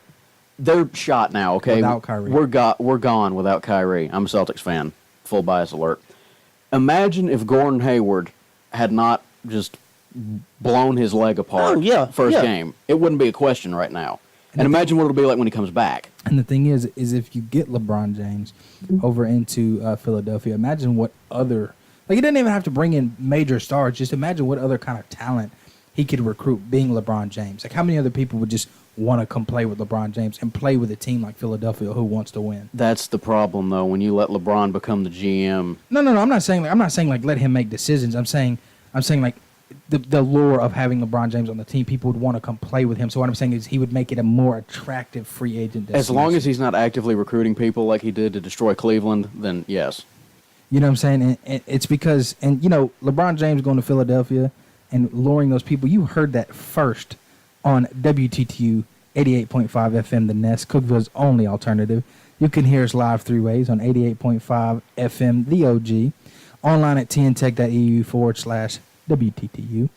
They're shot now, okay? Without Kyrie. We're gone without Kyrie. I'm a Celtics fan. Full bias alert. Imagine if Gordon Hayward had not just blown his leg apart first game. It wouldn't be a question right now. And imagine what it'll be like when he comes back. And the thing is if you get LeBron James over into Philadelphia, imagine what other... he doesn't even have to bring in major stars. Just imagine what other kind of talent he could recruit being LeBron James. How many other people would just want to come play with LeBron James and play with a team like Philadelphia who wants to win? That's the problem, though, when you let LeBron become the GM. No. I'm not saying let him make decisions. I'm saying the lure of having LeBron James on the team. People would want to come play with him. So what I'm saying is he would make it a more attractive free agent destination. As long as he's not actively recruiting people like he did to destroy Cleveland, then yes. You know what I'm saying? And it's because, and LeBron James going to Philadelphia and luring those people, you heard that first on WTTU 88.5 FM, the Nest, Cookville's only alternative. You can hear us live 3 ways on 88.5 FM, the OG, online at tntech.eu/WTTU,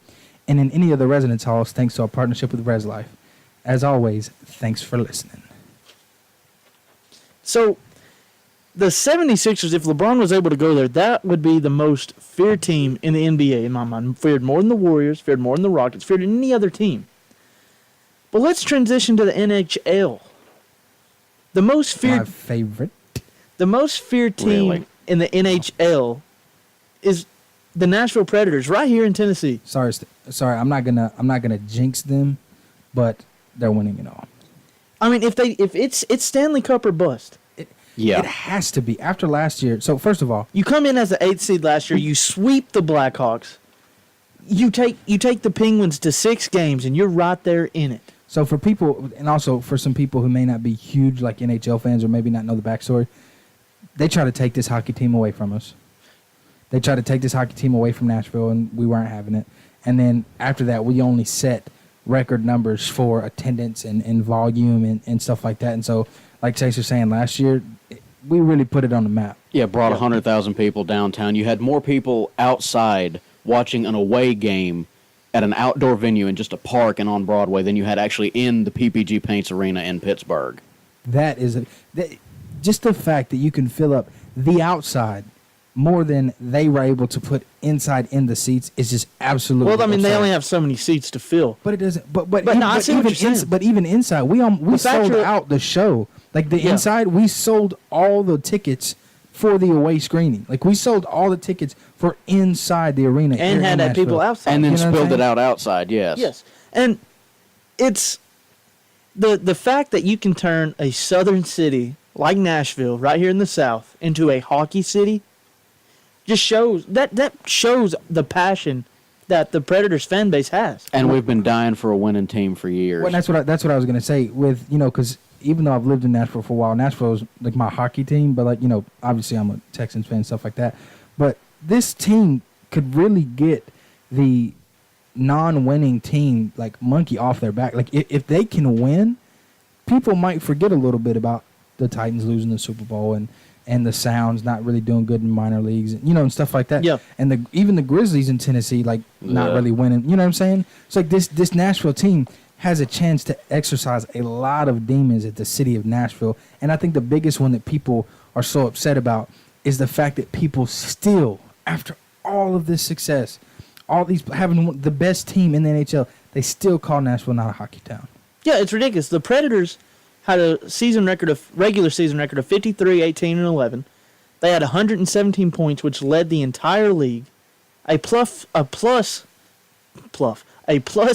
and in any of the residence halls thanks to our partnership with ResLife. As always, thanks for listening. So, the 76ers, if LeBron was able to go there, that would be the most feared team in the NBA in my mind. Feared more than the Warriors, feared more than the Rockets, feared than any other team. But let's transition to the NHL. The most feared, My favorite. the most feared team in the NHL is the Nashville Predators, right here in Tennessee. Sorry, I'm not gonna jinx them, but they're winning it all. I mean, if it's Stanley Cup or bust. Yeah. It has to be after last year. So first of all, You come in as the 8th seed last year, you sweep the Blackhawks. You take the Penguins to 6 games, and you're right there in it. so for people, and also for some people who may not be huge like NHL fans or maybe not know the backstory, they try to take this hockey team away from us. They try to take this hockey team away from Nashville, and we weren't having it. And then after that, we only set record numbers for attendance and volume and stuff like that. And so, like Chase was saying, last year, we really put it on the map. Yeah, brought 100,000 people downtown. You had more people outside watching an away game at an outdoor venue in just a park and on Broadway than you had actually in the PPG Paints Arena in Pittsburgh. That is just the fact that you can fill up the outside more than they were able to put inside in the seats is just absolutely. Well, I mean, they absurd. only have so many seats to fill. But it doesn't. But no, I see what you're saying. but even inside, we sold out the show. Like the inside, we sold all the tickets for the away screening. Like we sold all the tickets for inside the arena And had that people outside. And then You know what I'm spilled it saying? out outside, yes. Yes. And it's the fact that you can turn a southern city like Nashville, right here in the South, into a hockey city just shows that shows the passion that the Predators fan base has. And we've been dying for a winning team for years. Well, that's what I was gonna say. With because even though I've lived in Nashville for a while, Nashville is like my hockey team. But like obviously I'm a Texans fan, stuff like that. But this team could really get the non-winning team like monkey off their back. Like if they can win, people might forget a little bit about the Titans losing the Super Bowl and the Sounds not really doing good in minor leagues, and stuff like that. Yeah. And even the Grizzlies in Tennessee, like not really winning. You know what I'm saying? It's like this Nashville team has a chance to exercise a lot of demons at the city of Nashville. And I think the biggest one that people are so upset about is the fact that people still, after all of this success, all these having the best team in the NHL, they still call Nashville not a hockey town. Yeah, it's ridiculous. The Predators had a regular season record of 53, 18, and 11. They had 117 points, which led the entire league. A plus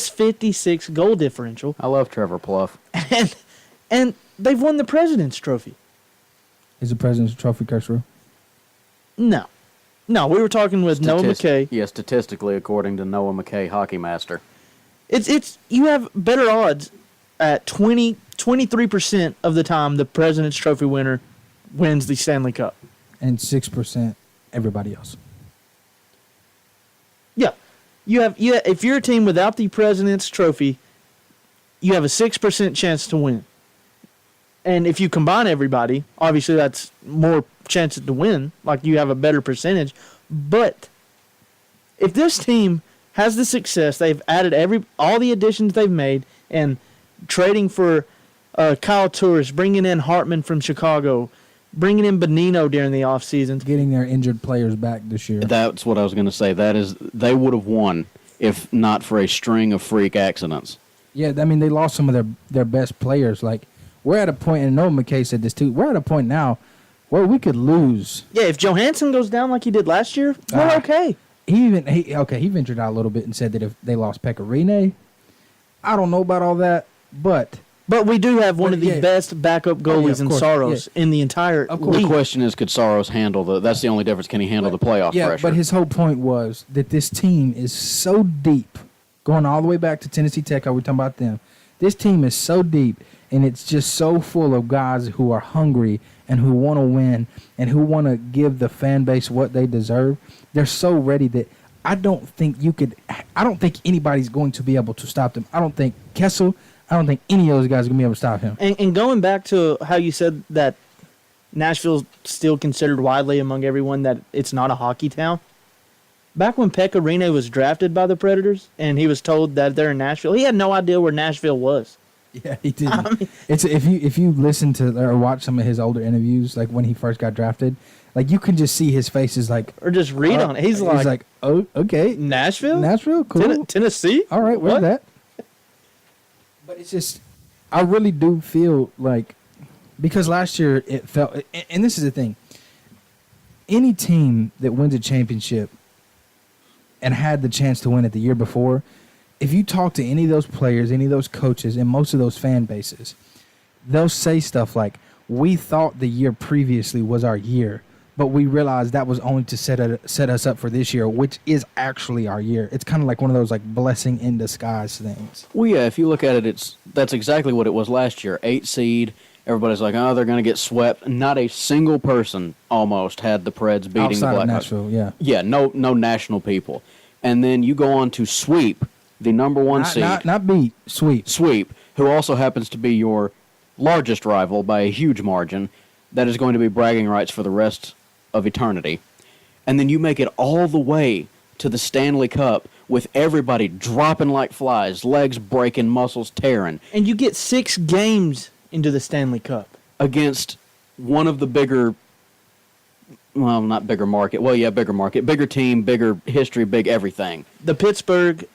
56 goal differential, I love Trevor Pluff. and they've won the President's Trophy. Is the President's Trophy curse rule? No, we were talking with Noah McKay. Yeah, statistically, according to Noah McKay, Hockey Master. It's you have better odds at 23% of the time the President's Trophy winner wins the Stanley Cup. And 6% everybody else. Yeah. If you're a team without the President's Trophy, you have a 6% chance to win. And if you combine everybody, obviously that's more chances to win. Like you have a better percentage. But if this team has the success, they've added all the additions they've made, and trading for Kyle Turris, bringing in Hartman from Chicago, bringing in Bonino during the offseason. Getting their injured players back this year. That's what I was going to say. They would have won if not for a string of freak accidents. Yeah, I mean, they lost some of their best players. Like, we're at a point, and Noah McKay said this too, we're at a point now where we could lose. Yeah, if Johansson goes down like he did last year, we're okay. He ventured out a little bit and said that if they lost Pekka Rinne, I don't know about all that, but But we do have one of the yeah. best backup goalies of in course, Saros yeah. in the entire Of course. The league. question is, could Saros handle the? That's the only difference. Can he handle the playoff Yeah, pressure? but his whole point was that this team is so deep, going all the way back to Tennessee Tech. How we talking about them? This team is so deep, and it's just so full of guys who are hungry and who want to win and who want to give the fan base what they deserve. They're so ready that I don't think anybody's going to be able to stop them. I don't think Kessel. I don't think any of those guys are going to be able to stop him. And going back to how you said that Nashville's still considered widely among everyone that it's not a hockey town. Back when Pekka Rinne was drafted by the Predators and he was told that they're in Nashville, he had no idea where Nashville was. Yeah, he did. It's if you listen to or watch some of his older interviews, like when he first got drafted, like you can just see his face is like, Or just read on it. He's like, oh, okay, Nashville? cool. Tennessee? All right, where's What? that? But it's just, I really do feel like, because last year it felt, and this is the thing, any team that wins a championship and had the chance to win it the year before, if you talk to any of those players, any of those coaches, and most of those fan bases, they'll say stuff like, we thought the year previously was our year, but we realized that was only to set us up for this year, which is actually our year. It's kind of like one of those like blessing in disguise things. Well, yeah, if you look at it, that's exactly what it was last year. 8 seed. Everybody's like, oh, they're going to get swept. Not a single person almost had the Preds beating Outside the of Blackhawks. Nashville, yeah. Yeah, no national people. And then you go on to sweep the number one seed. Not beat, sweep. Sweep, who also happens to be your largest rival by a huge margin. That is going to be bragging rights for the rest of eternity. And then you make it all the way to the Stanley Cup with everybody dropping like flies, legs breaking, muscles tearing, And you get 6 games into the Stanley Cup. against one of the bigger, well, not bigger market, well, yeah, bigger market, bigger team, bigger history, big everything. The Pittsburgh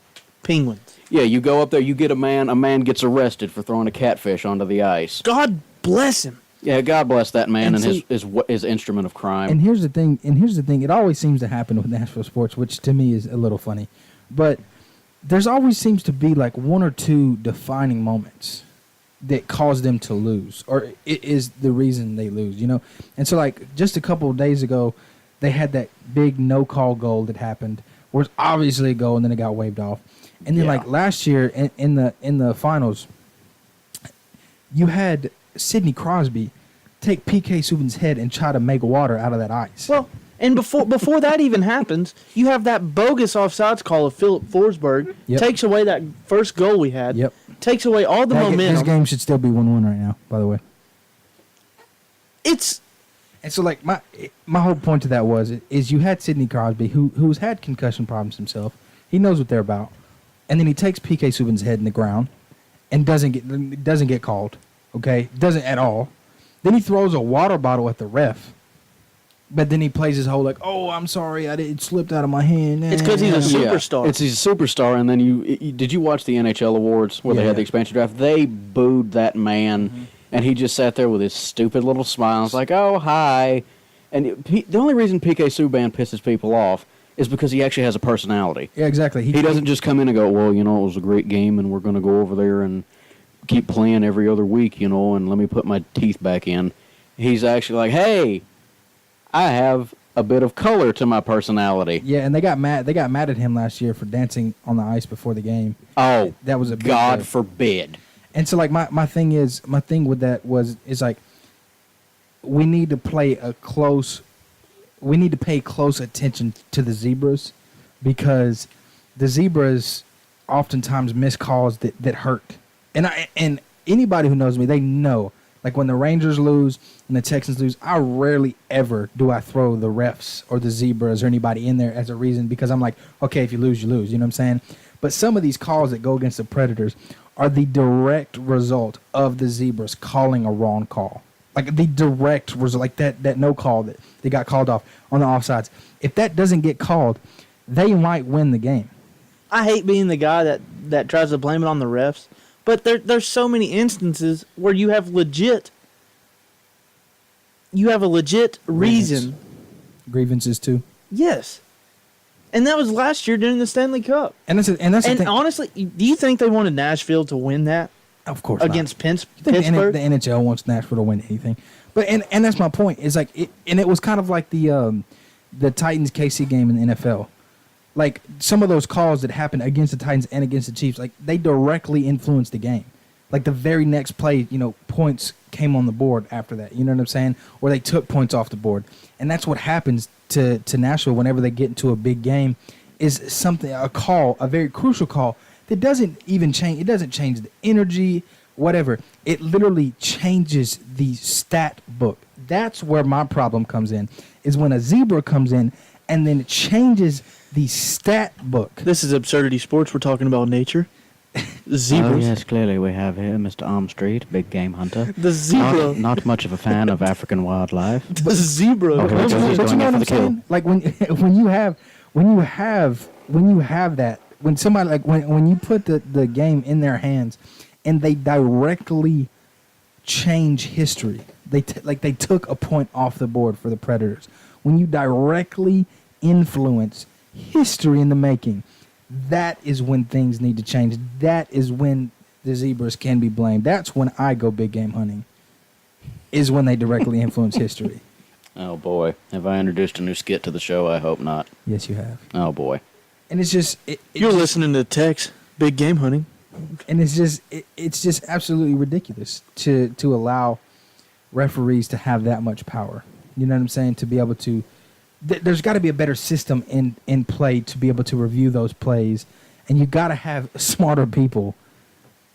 Penguins. Yeah, you go up there, you get a man gets arrested for throwing a catfish onto the ice. God bless him. Yeah, God bless that man And and see- his instrument of crime. And here's the thing. It always seems to happen with Nashville sports, which to me is a little funny. But there's always seems to be like one or two defining moments that cause them to lose, or it is the reason they lose, you know? And so, like, just a couple of days ago, they had that big no-call goal that happened, where it's obviously a goal, and then it got waved off. And then, Yeah. like, last year in the finals, you had Sidney Crosby take P.K. Subban's head and try to make water out of that ice. Well, and before that even happens, you have that bogus offsides call of Philip Forsberg. Yep. Takes away that first goal we had. Yep. Takes away all the This momentum. game should still be 1-1 right now, by the way. It's And so, like, my whole point to that is you had Sidney Crosby, who's had concussion problems himself. He knows what they're about. And then he takes P.K. Subban's head in the ground and doesn't get called, okay? Doesn't at all. Then he throws a water bottle at the ref. But then he plays his whole, like, oh, I'm sorry, it slipped out of my hand. It's 'cause he's a Yeah, superstar. he's a superstar, and then did you watch the NHL awards where they Yeah. had the expansion draft? They booed that man, and he just sat there with his stupid little smile. It's like, oh, hi. And the only reason PK Subban pisses people off is because he actually has a personality. Yeah, exactly. He doesn't just come in and go, well, it was a great game, and we're going to go over there and keep playing every other week, and let me put my teeth back in. He's actually like, hey, I have a bit of color to my personality. Yeah, and they got mad at him last year for dancing on the ice before the game. Oh, That was a big God deal. forbid. And so, like, my thing with that is like, we need to pay close attention to the Zebras, because the Zebras oftentimes miss calls that hurt. And anybody who knows me, they know, like, when the Rangers lose and the Texans lose, I rarely ever do I throw the refs or the Zebras or anybody in there as a reason, because I'm like, okay, if you lose, you lose. You know what I'm saying? But some of these calls that go against the Predators are the direct result of the Zebras calling a wrong call. Like, the direct result, like that no call that they got called off on the offsides. If that doesn't get called, they might win the game. I hate being the guy that tries to blame it on the refs, but there's so many instances where you have a legit reason. Grievances too. Yes. And that was last year during the Stanley Cup. And that's the And thing. honestly, do you think they wanted Nashville to win that? Of course against not. You think Pittsburgh. the NHL wants Nashville to win anything, but and that's my point. It's like it was kind of like the Titans KC game in the NFL. Like some of those calls that happened against the Titans and against the Chiefs, like they directly influenced the game. Like the very next play, points came on the board after that. You know what I'm saying? Or they took points off the board, and that's what happens to Nashville whenever they get into a big game. Is a very crucial call that doesn't even change. It doesn't change the energy, whatever. It literally changes the stat book. That's where my problem comes in. Is when a zebra comes in and then it changes the stat book. This is Absurdity Sports. We're talking about nature. Zebras. Oh, yes, clearly we have here Mr. Armstreet, big game hunter. The zebra. Not much of a fan of African wildlife. The zebra. Okay, But he's you going know in what for the I'm kill. saying? Like when you have that, when somebody when you put the game in their hands and they directly change history. They took a point off the board for the Predators. When you directly influence history in the making, that is when things need to change. That is when the Zebras can be blamed. That's when I go big game hunting, is when they directly influence history. Oh, boy. Have I introduced a new skit to the show? I hope not. Yes, you have. Oh, boy. And it's just... You're listening to Tex, big game hunting. And it's just absolutely ridiculous to allow referees to have that much power. You know what I'm saying? To be able to... There's got to be a better system in play to be able to review those plays, and you got to have smarter people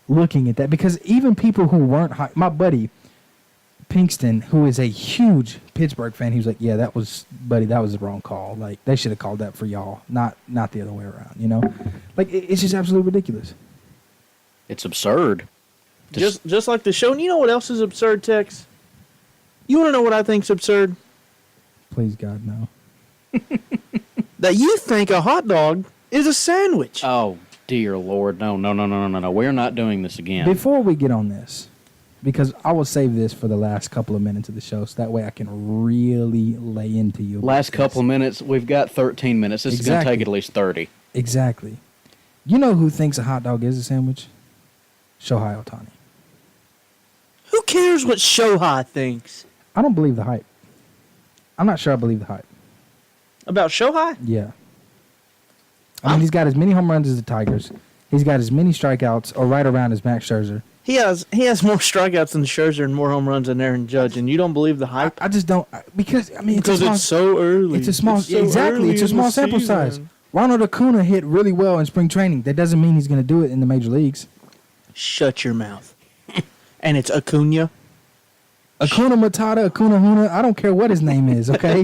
looking at that, because even people who weren't high, my buddy Pinkston, who is a huge Pittsburgh fan, he was like, "Yeah, that was the wrong call. Like they should have called that for y'all, not the other way around." Like it's just absolutely ridiculous. It's absurd. Just like the show. And you know what else is absurd, Tex? You want to know what I think's absurd? Please, God, no. That you think a hot dog is a sandwich. Oh, dear Lord. No. We're not doing this again. Before we get on this, because I will save this for the last couple of minutes of the show, so that way I can really lay into you. Last couple of minutes, we've got 13 minutes. This is going to take at least 30. Exactly. You know who thinks a hot dog is a sandwich? Shohei Ohtani. Who cares what Shohei thinks? I don't believe the hype. I'm not sure I believe the hype. About Shohei? Yeah. I mean, he's got as many home runs as the Tigers. He's got as many strikeouts, or right around as Max Scherzer. He has more strikeouts than Scherzer and more home runs than Aaron Judge, and you don't believe the hype? I just don't, because I mean, it's so early. It's a small, exactly. It's a small sample size. Season. Ronald Acuna hit really well in spring training. That doesn't mean he's going to do it in the major leagues. Shut your mouth. And it's Acuna. Acuna Matata, Acuna Huna. I don't care what his name is. Okay,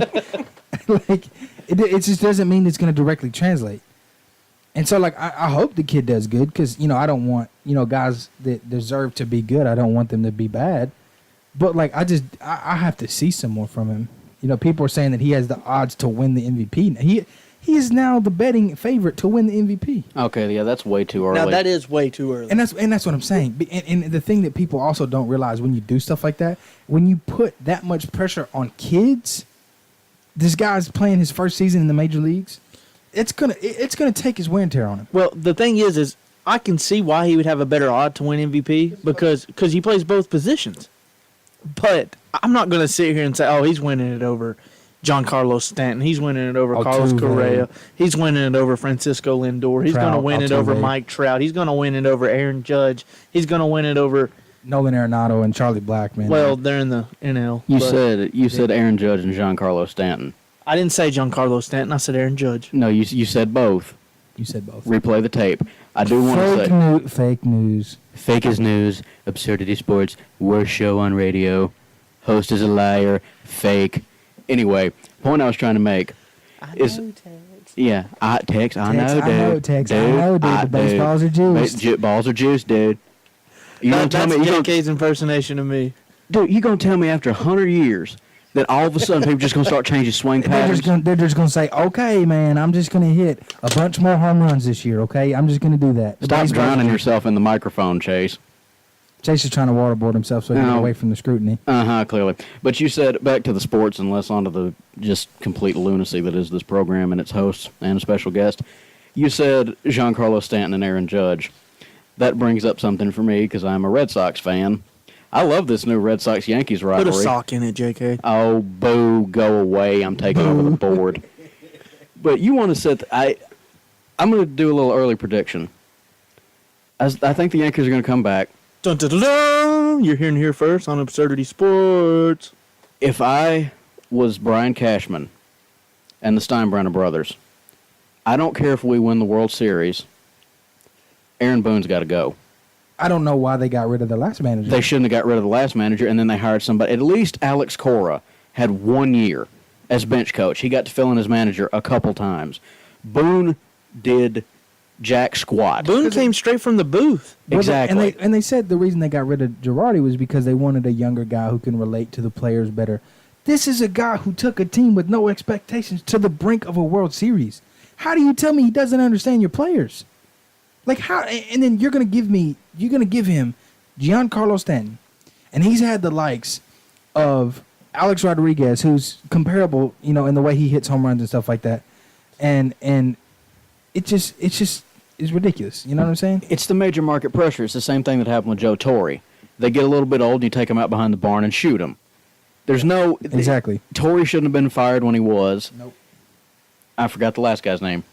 like it just doesn't mean it's going to directly translate. And so, like, I hope the kid does good, because I don't want guys that deserve to be good. I don't want them to be bad. But like, I have to see some more from him. People are saying that he has the odds to win the MVP. He is now the betting favorite to win the MVP. Okay, yeah, that's way too early. Now that is way too early. And that's what I'm saying. And the thing that people also don't realize when you do stuff like that, when you put that much pressure on kids, this guy's playing his first season in the major leagues. It's gonna take his wear and tear on him. Well, the thing is I can see why he would have a better odd to win MVP because he plays both positions. But I'm not going to sit here and say, oh, he's winning it over Giancarlo Stanton. He's winning it over Carlos Correa. He's winning it over Francisco Lindor. He's going to win it over Mike Trout. He's going to win it over Aaron Judge. He's going to win it over Nolan Arenado and Charlie Blackmon. Well, they're in the NL. You said Aaron Judge and Giancarlo Stanton. I didn't say Giancarlo Stanton. I said Aaron Judge. No, you said both. You said both. Replay the tape. I do want to say... Fake news. Fake is news. Absurdity Sports. Worst show on radio. Host is a liar. Fake. Anyway, point I was trying to make is... Yeah, Tex. I know, dude. The baseballs are juiced. Balls are juiced, dude. That's JK's impersonation of me. Dude, you going to tell me after 100 years... that all of a sudden people just going to start changing swing patterns? They're just going to say, okay, man, I'm just going to hit a bunch more home runs this year, okay? I'm just going to do that. Stop drowning yourself in the microphone, Chase. Chase is trying to waterboard himself so he can get away from the scrutiny. Clearly. But you said, back to the sports and less onto the just complete lunacy that is this program and its hosts and a special guest. You said Giancarlo Stanton and Aaron Judge. that brings up something for me because I'm a Red Sox fan. I love this new Red Sox-Yankees rivalry. Put a sock in it, JK. Oh, boo, go away. I'm taking over the board. But you want to set... I'm going to do a little early prediction. I think the Yankees are going to come back. Dun, dun, dun, dun. You're hearing here first on Absurdity Sports. If I was Brian Cashman and the Steinbrenner brothers, I don't care if we win the World Series. Aaron Boone's got to go. I don't know why they got rid of the last manager. They shouldn't have got rid of the last manager, and then they hired somebody. At least Alex Cora had 1 year as bench coach. He got to fill in as manager a couple times. Boone did jack squat. Boone came straight from the booth. Exactly. And they said the reason they got rid of Girardi was because they wanted a younger guy who can relate to the players better. This is a guy who took a team with no expectations to the brink of a World Series. How do you tell me he doesn't understand your players? Like how? And then you're gonna give him Giancarlo Stanton, and he's had the likes of Alex Rodriguez, who's comparable, in the way he hits home runs and stuff like that, and it's ridiculous. You know what I'm saying? It's the major market pressure. It's the same thing that happened with Joe Torre. They get a little bit old, and you take them out behind the barn and shoot them. There's no... Exactly. Torre shouldn't have been fired when he was. Nope. I forgot the last guy's name.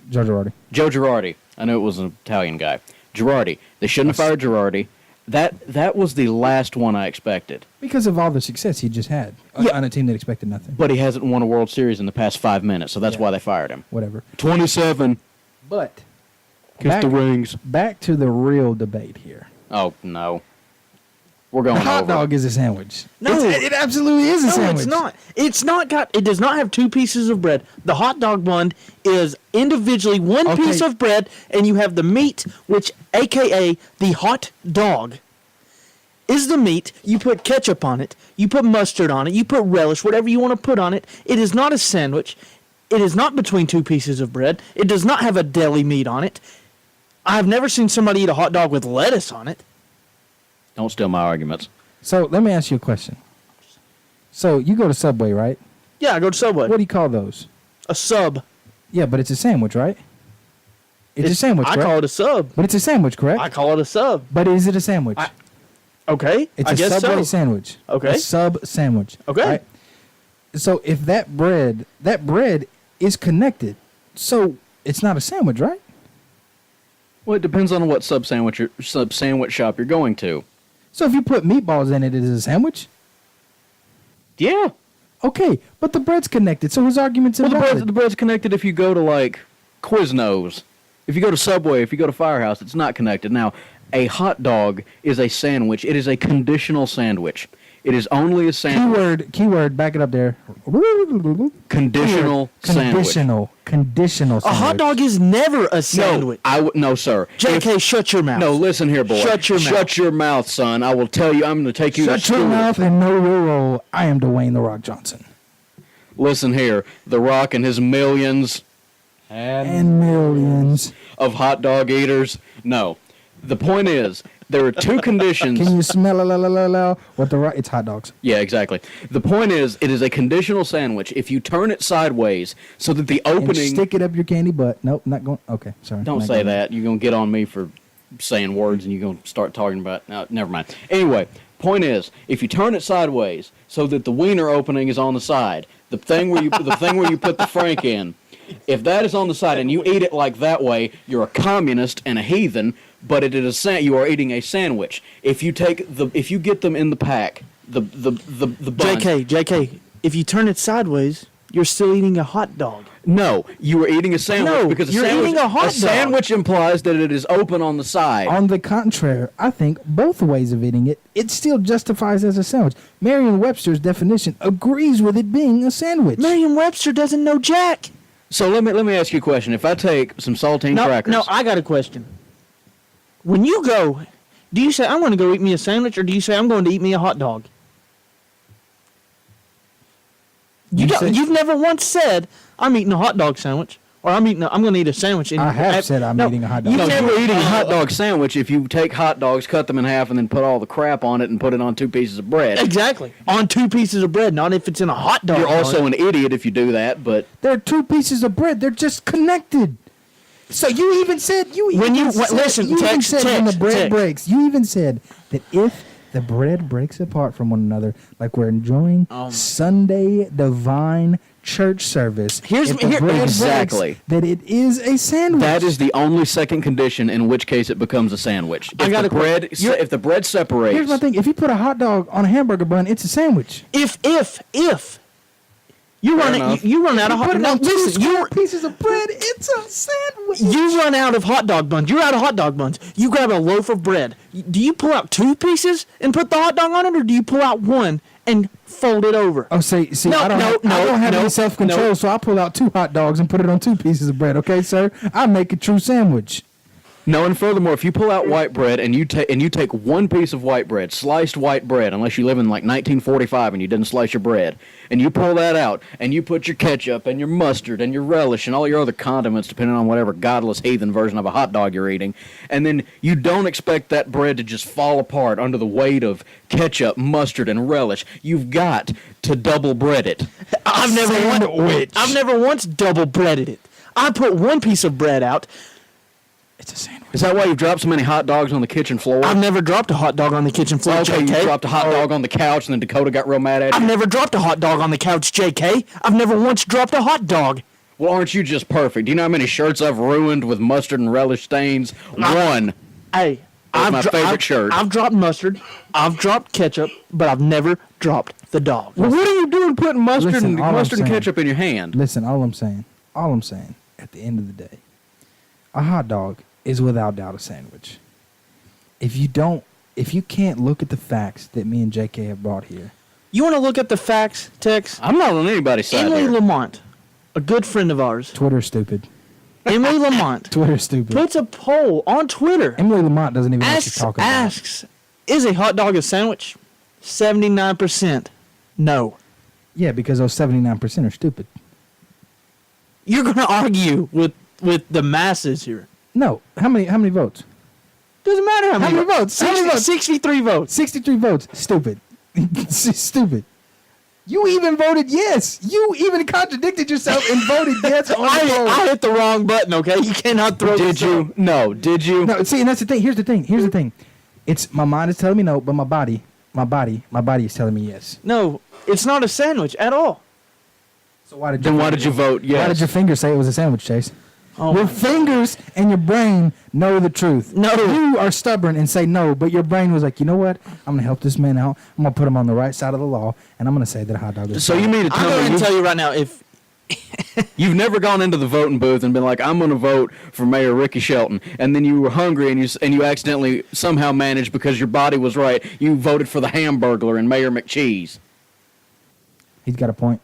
Joe Girardi. Joe Girardi. I knew it was an Italian guy. Girardi. They shouldn't have fired Girardi. That was the last one I expected. Because of all the success he just had on a team that expected nothing. But he hasn't won a World Series in the past 5 minutes, so that's why they fired him. Whatever. 27. But Kiss the rings. Back to the real debate here. Oh, no. We're going A hot over. dog is a sandwich. No. It absolutely is a sandwich. No, it's not. It does not have two pieces of bread. The hot dog bun is individually one piece of bread, and you have the meat, which, a.k.a. the hot dog, is the meat. You put ketchup on it. You put mustard on it. You put relish, whatever you want to put on it. It is not a sandwich. It is not between two pieces of bread. It does not have a deli meat on it. I have never seen somebody eat a hot dog with lettuce on it. Don't steal my arguments. So let me ask you a question. So you go to Subway, right? Yeah, I go to Subway. What do you call those? A sub. Yeah, but it's a sandwich, right? It's a sandwich, I correct? call it a sub. But it's a sandwich, correct? I call it a sub. But is it a sandwich? Okay. It's I a guess Subway so. sandwich. Okay. A sub sandwich. Okay. Right? So if that bread is connected, so it's not a sandwich, right? Well, it depends on what sub sandwich shop you're going to. So if you put meatballs in it, it is a sandwich? Yeah. Okay, but the bread's connected, so his argument's Well, invalid. the bread's connected if you go to, like, Quiznos. If you go to Subway, if you go to Firehouse, it's not connected. Now, a hot dog is a sandwich. It is a conditional sandwich. It is only a sandwich. Keyword, back it up there. Conditional sandwich. Conditional sandwich. A hot dog is never a sandwich. No, sir. JK, shut your mouth. No, listen here, boy. Shut your mouth. Shut your mouth, son. I will tell you, I'm going to take you to Shut school. your mouth and know your role. I am Dwayne The Rock Johnson. Listen here. The Rock and his millions And millions. of hot dog eaters. No. The point is, there are two conditions. Can you smell what the right? It's hot dogs. Yeah, exactly. The point is, it is a conditional sandwich. If you turn it sideways so that the And opening... stick it up your candy butt. Nope, not going. Okay, sorry. Don't Not say going. that. You're going to get on me for saying words, and you're going to start talking about... No, never mind. Anyway, point is, if you turn it sideways so that the wiener opening is on the side, the thing where you put the frank in, if that is on the side and you eat it like that way, you're a communist and a heathen. But it is you are eating a sandwich. If you get them in the pack, the bun. JK, if you turn it sideways, you're still eating a hot dog. No, you are eating a sandwich No, because you're eating a hot dog. sandwich implies that it is open on the side. On the contrary, I think both ways of eating it, it still justifies as a sandwich. Merriam-Webster's definition agrees with it being a sandwich. Merriam-Webster doesn't know jack. So let me ask you a question. If I take some saltine crackers, No, I got a question. When you go, do you say, I'm going to go eat me a sandwich, or do you say, I'm going to eat me a hot dog? You've never once said, I'm eating a hot dog sandwich, or I'm going to eat a sandwich. And I have said I'm eating a hot dog. No, you were eating a hot dog sandwich if you take hot dogs, cut them in half, and then put all the crap on it and put it on 2 pieces of bread. Exactly. On 2 pieces of bread, not if it's in a hot dog. You're also an idiot if you do that, but... There are 2 pieces of bread. They're just connected. So you even said When you said, listen, you even text, said when the text, bread text. breaks. You even said that if the bread breaks apart from one another, like we're enjoying Sunday divine church service, Here's- if the here- bread Exactly. breaks, that it is a sandwich. That is the only second condition in which case it bemes a sandwich. I got If the bread separates, Here's my thing: if you put a hot dog on a hamburger bun, it's a sandwich. If you Fair run enough. you run out of hot Put it now, on two listen, square pieces of bread, it's a sandwich. you run out of hot dog buns. You're out of hot dog buns. You grab a loaf of bread. Do you pull out 2 pieces and put the hot dog on it, or do you pull out 1 and fold it over? Oh, see, No, I don't have any self-control, so I pull out 2 hot dogs and put it on 2 pieces of bread. Okay, sir, I make a true sandwich. no, and furthermore, if you pull out white bread and you take one piece of white bread, sliced white bread, unless you live in like 1945 and you didn't slice your bread, and you pull that out and you put your ketchup and your mustard and your relish and all your other condiments, depending on whatever godless heathen version of a hot dog you're eating, and then you don't expect that bread to just fall apart under the weight of ketchup, mustard, and relish. You've got to double bread it. I've never once double breaded it. I put 1 piece of bread out. It's a sandwich. Is that why you've dropped so many hot dogs on the kitchen floor? I've never dropped a hot dog on the kitchen floor, Okay, you JK. dropped a hot dog on the couch and then Dakota got real mad at I've you. never dropped a hot dog on the couch, JK. I've never once dropped a hot dog. Well, aren't you just perfect? Do you know how many shirts I've ruined with mustard and relish stains? One. Hey, That's my favorite shirt. I've dropped mustard, I've dropped ketchup, but I've never dropped the dog. Well, what are you doing putting mustard Listen, all I'm and saying- ketchup in your hand? Listen, all I'm saying, at the end of the day, a hot dog is without doubt a sandwich. If you can't look at the facts that me and JK have brought here, You want to look at the facts, Tex? I'm not on anybody's side Emily here. Lamont, a good friend of ours, Twitter's stupid. Emily Lamont, Twitter's stupid. puts a poll on Twitter. Emily Lamont doesn't even know what she's Asks, talking about. asks, is a hot dog a sandwich? 79% no. Yeah, because those 79% are stupid. You're going to argue with the masses here. No, how many votes? Doesn't matter how many votes? How many votes? 63 votes. 63 votes. Stupid. Stupid. You even voted yes. You even contradicted yourself and voted yes on the poll. I hit the wrong button, okay? You cannot throw Did this you? up. No. Did you? No, see, and that's the thing. Here's the thing. It's my mind is telling me no, but my body is telling me yes. No, it's not a sandwich at all. So why did Then why did you vote yes? Why did your fingers say it was a sandwich, Chase? Oh, Your fingers and your brain know the truth. No. You are stubborn and say no, but your brain was like, you know what? I'm going to help this man out. I'm going to put him on the right side of the law, and I'm going to say that a hot dog is So you mean to I'm tell going me to tell you right now, if you've never gone into the voting booth and been like, I'm going to vote for Mayor Ricky Shelton, and then you were hungry and you accidentally somehow managed because your body was right, you voted for the Hamburglar and Mayor McCheese. He's got a point.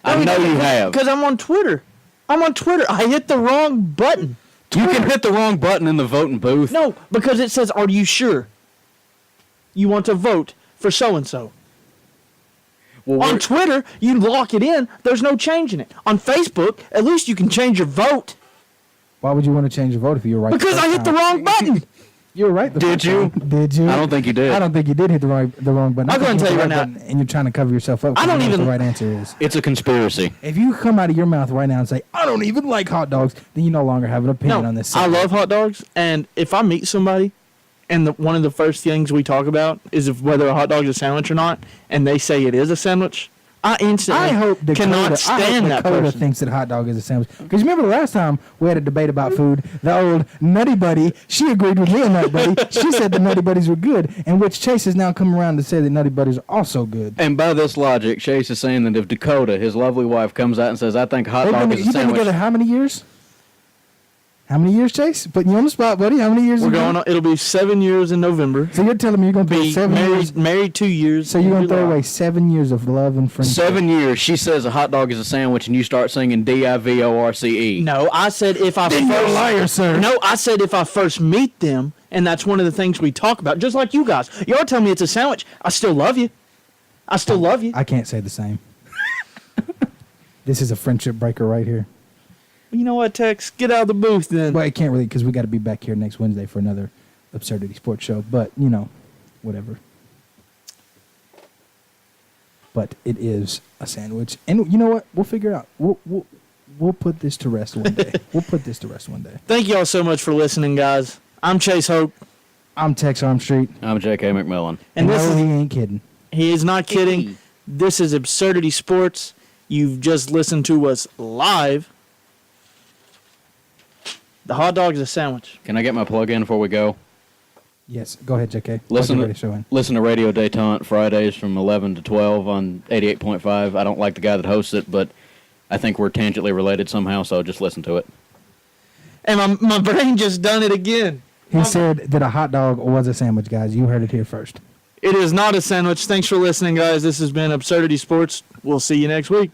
I know you have. because I'm on Twitter. I hit the wrong button. You can hit the wrong button in the voting booth. No, because it says, are you sure you want to vote for so-and-so? Well, On Twitter, you lock it in. There's no changing it. On Facebook, at least you can change your vote. Why would you want to change your vote if you were right? Because the I first hit the time? wrong button. You were right. Did you? Did you? I don't think you did. I don't think you did hit the wrong button. I'm I think gonna tell you hit right the now. button And you're trying to cover yourself up. 'cause I don't you know what even- the right answer is. It's a conspiracy. If you come out of your mouth right now and say, I don't even like hot dogs, then you no longer have an opinion No, on this. I subject. love hot dogs, and if I meet somebody, and one of the first things we talk about is if whether a hot dog is a sandwich or not, and they say it is a sandwich, I instantly I hope Dakota, cannot stand that Dakota person. thinks that hot dog is a sandwich. Because remember the last time we had a debate about food, the old Nutty Buddy, she agreed with me on Nutty Buddy. She said the Nutty Buddies were good, and which Chase has now come around to say that Nutty Buddies are also good. And by this logic, Chase is saying that if Dakota, his lovely wife, comes out and says, I think hot dog is a You've been sandwich. together how many years? How many years, Chase? Putting you on the spot, buddy. How many years? We're you going been? on. It'll be 7 years in November. So you're telling me you're going to throw Be 7 years? married 2 years. So you're going in to throw July. away 7 years of love and friendship? 7 years, she says a hot dog is a sandwich, and you start singing DIVORCE. No, I said if I Then you're a liar, sir. No, I said if I first meet them, and that's one of the things we talk about. Just like you guys, y'all tell me it's a sandwich. I still love you. I still love you. I can't say the same. This is a friendship breaker right here. You know what, Tex? Get out of the booth then. Well, it can't really because we got to be back here next Wednesday for another Absurdity Sports Show. But, you know, whatever. But it is a sandwich. And you know what? We'll figure out. We'll put this to rest one day. We'll put this to rest one day. Thank you all so much for listening, guys. I'm Chase Hoke. I'm Tex Armstreet. I'm J.K. McMillen. And this no, is, he ain't kidding. he is not kidding. This is Absurdity Sports. You've just listened to us live. The hot dog is a sandwich. Can I get my plug in before we go? Yes, go ahead, JK. Listen Plug your to, radio show in. listen to Radio Detente Fridays from 11 to 12 on 88.5. I don't like the guy that hosts it, but I think we're tangentially related somehow, so just listen to it. And my brain just done it again. He said that a hot dog was a sandwich, guys. You heard it here first. It is not a sandwich. Thanks for listening, guys. This has been Absurdity Sports. We'll see you next week.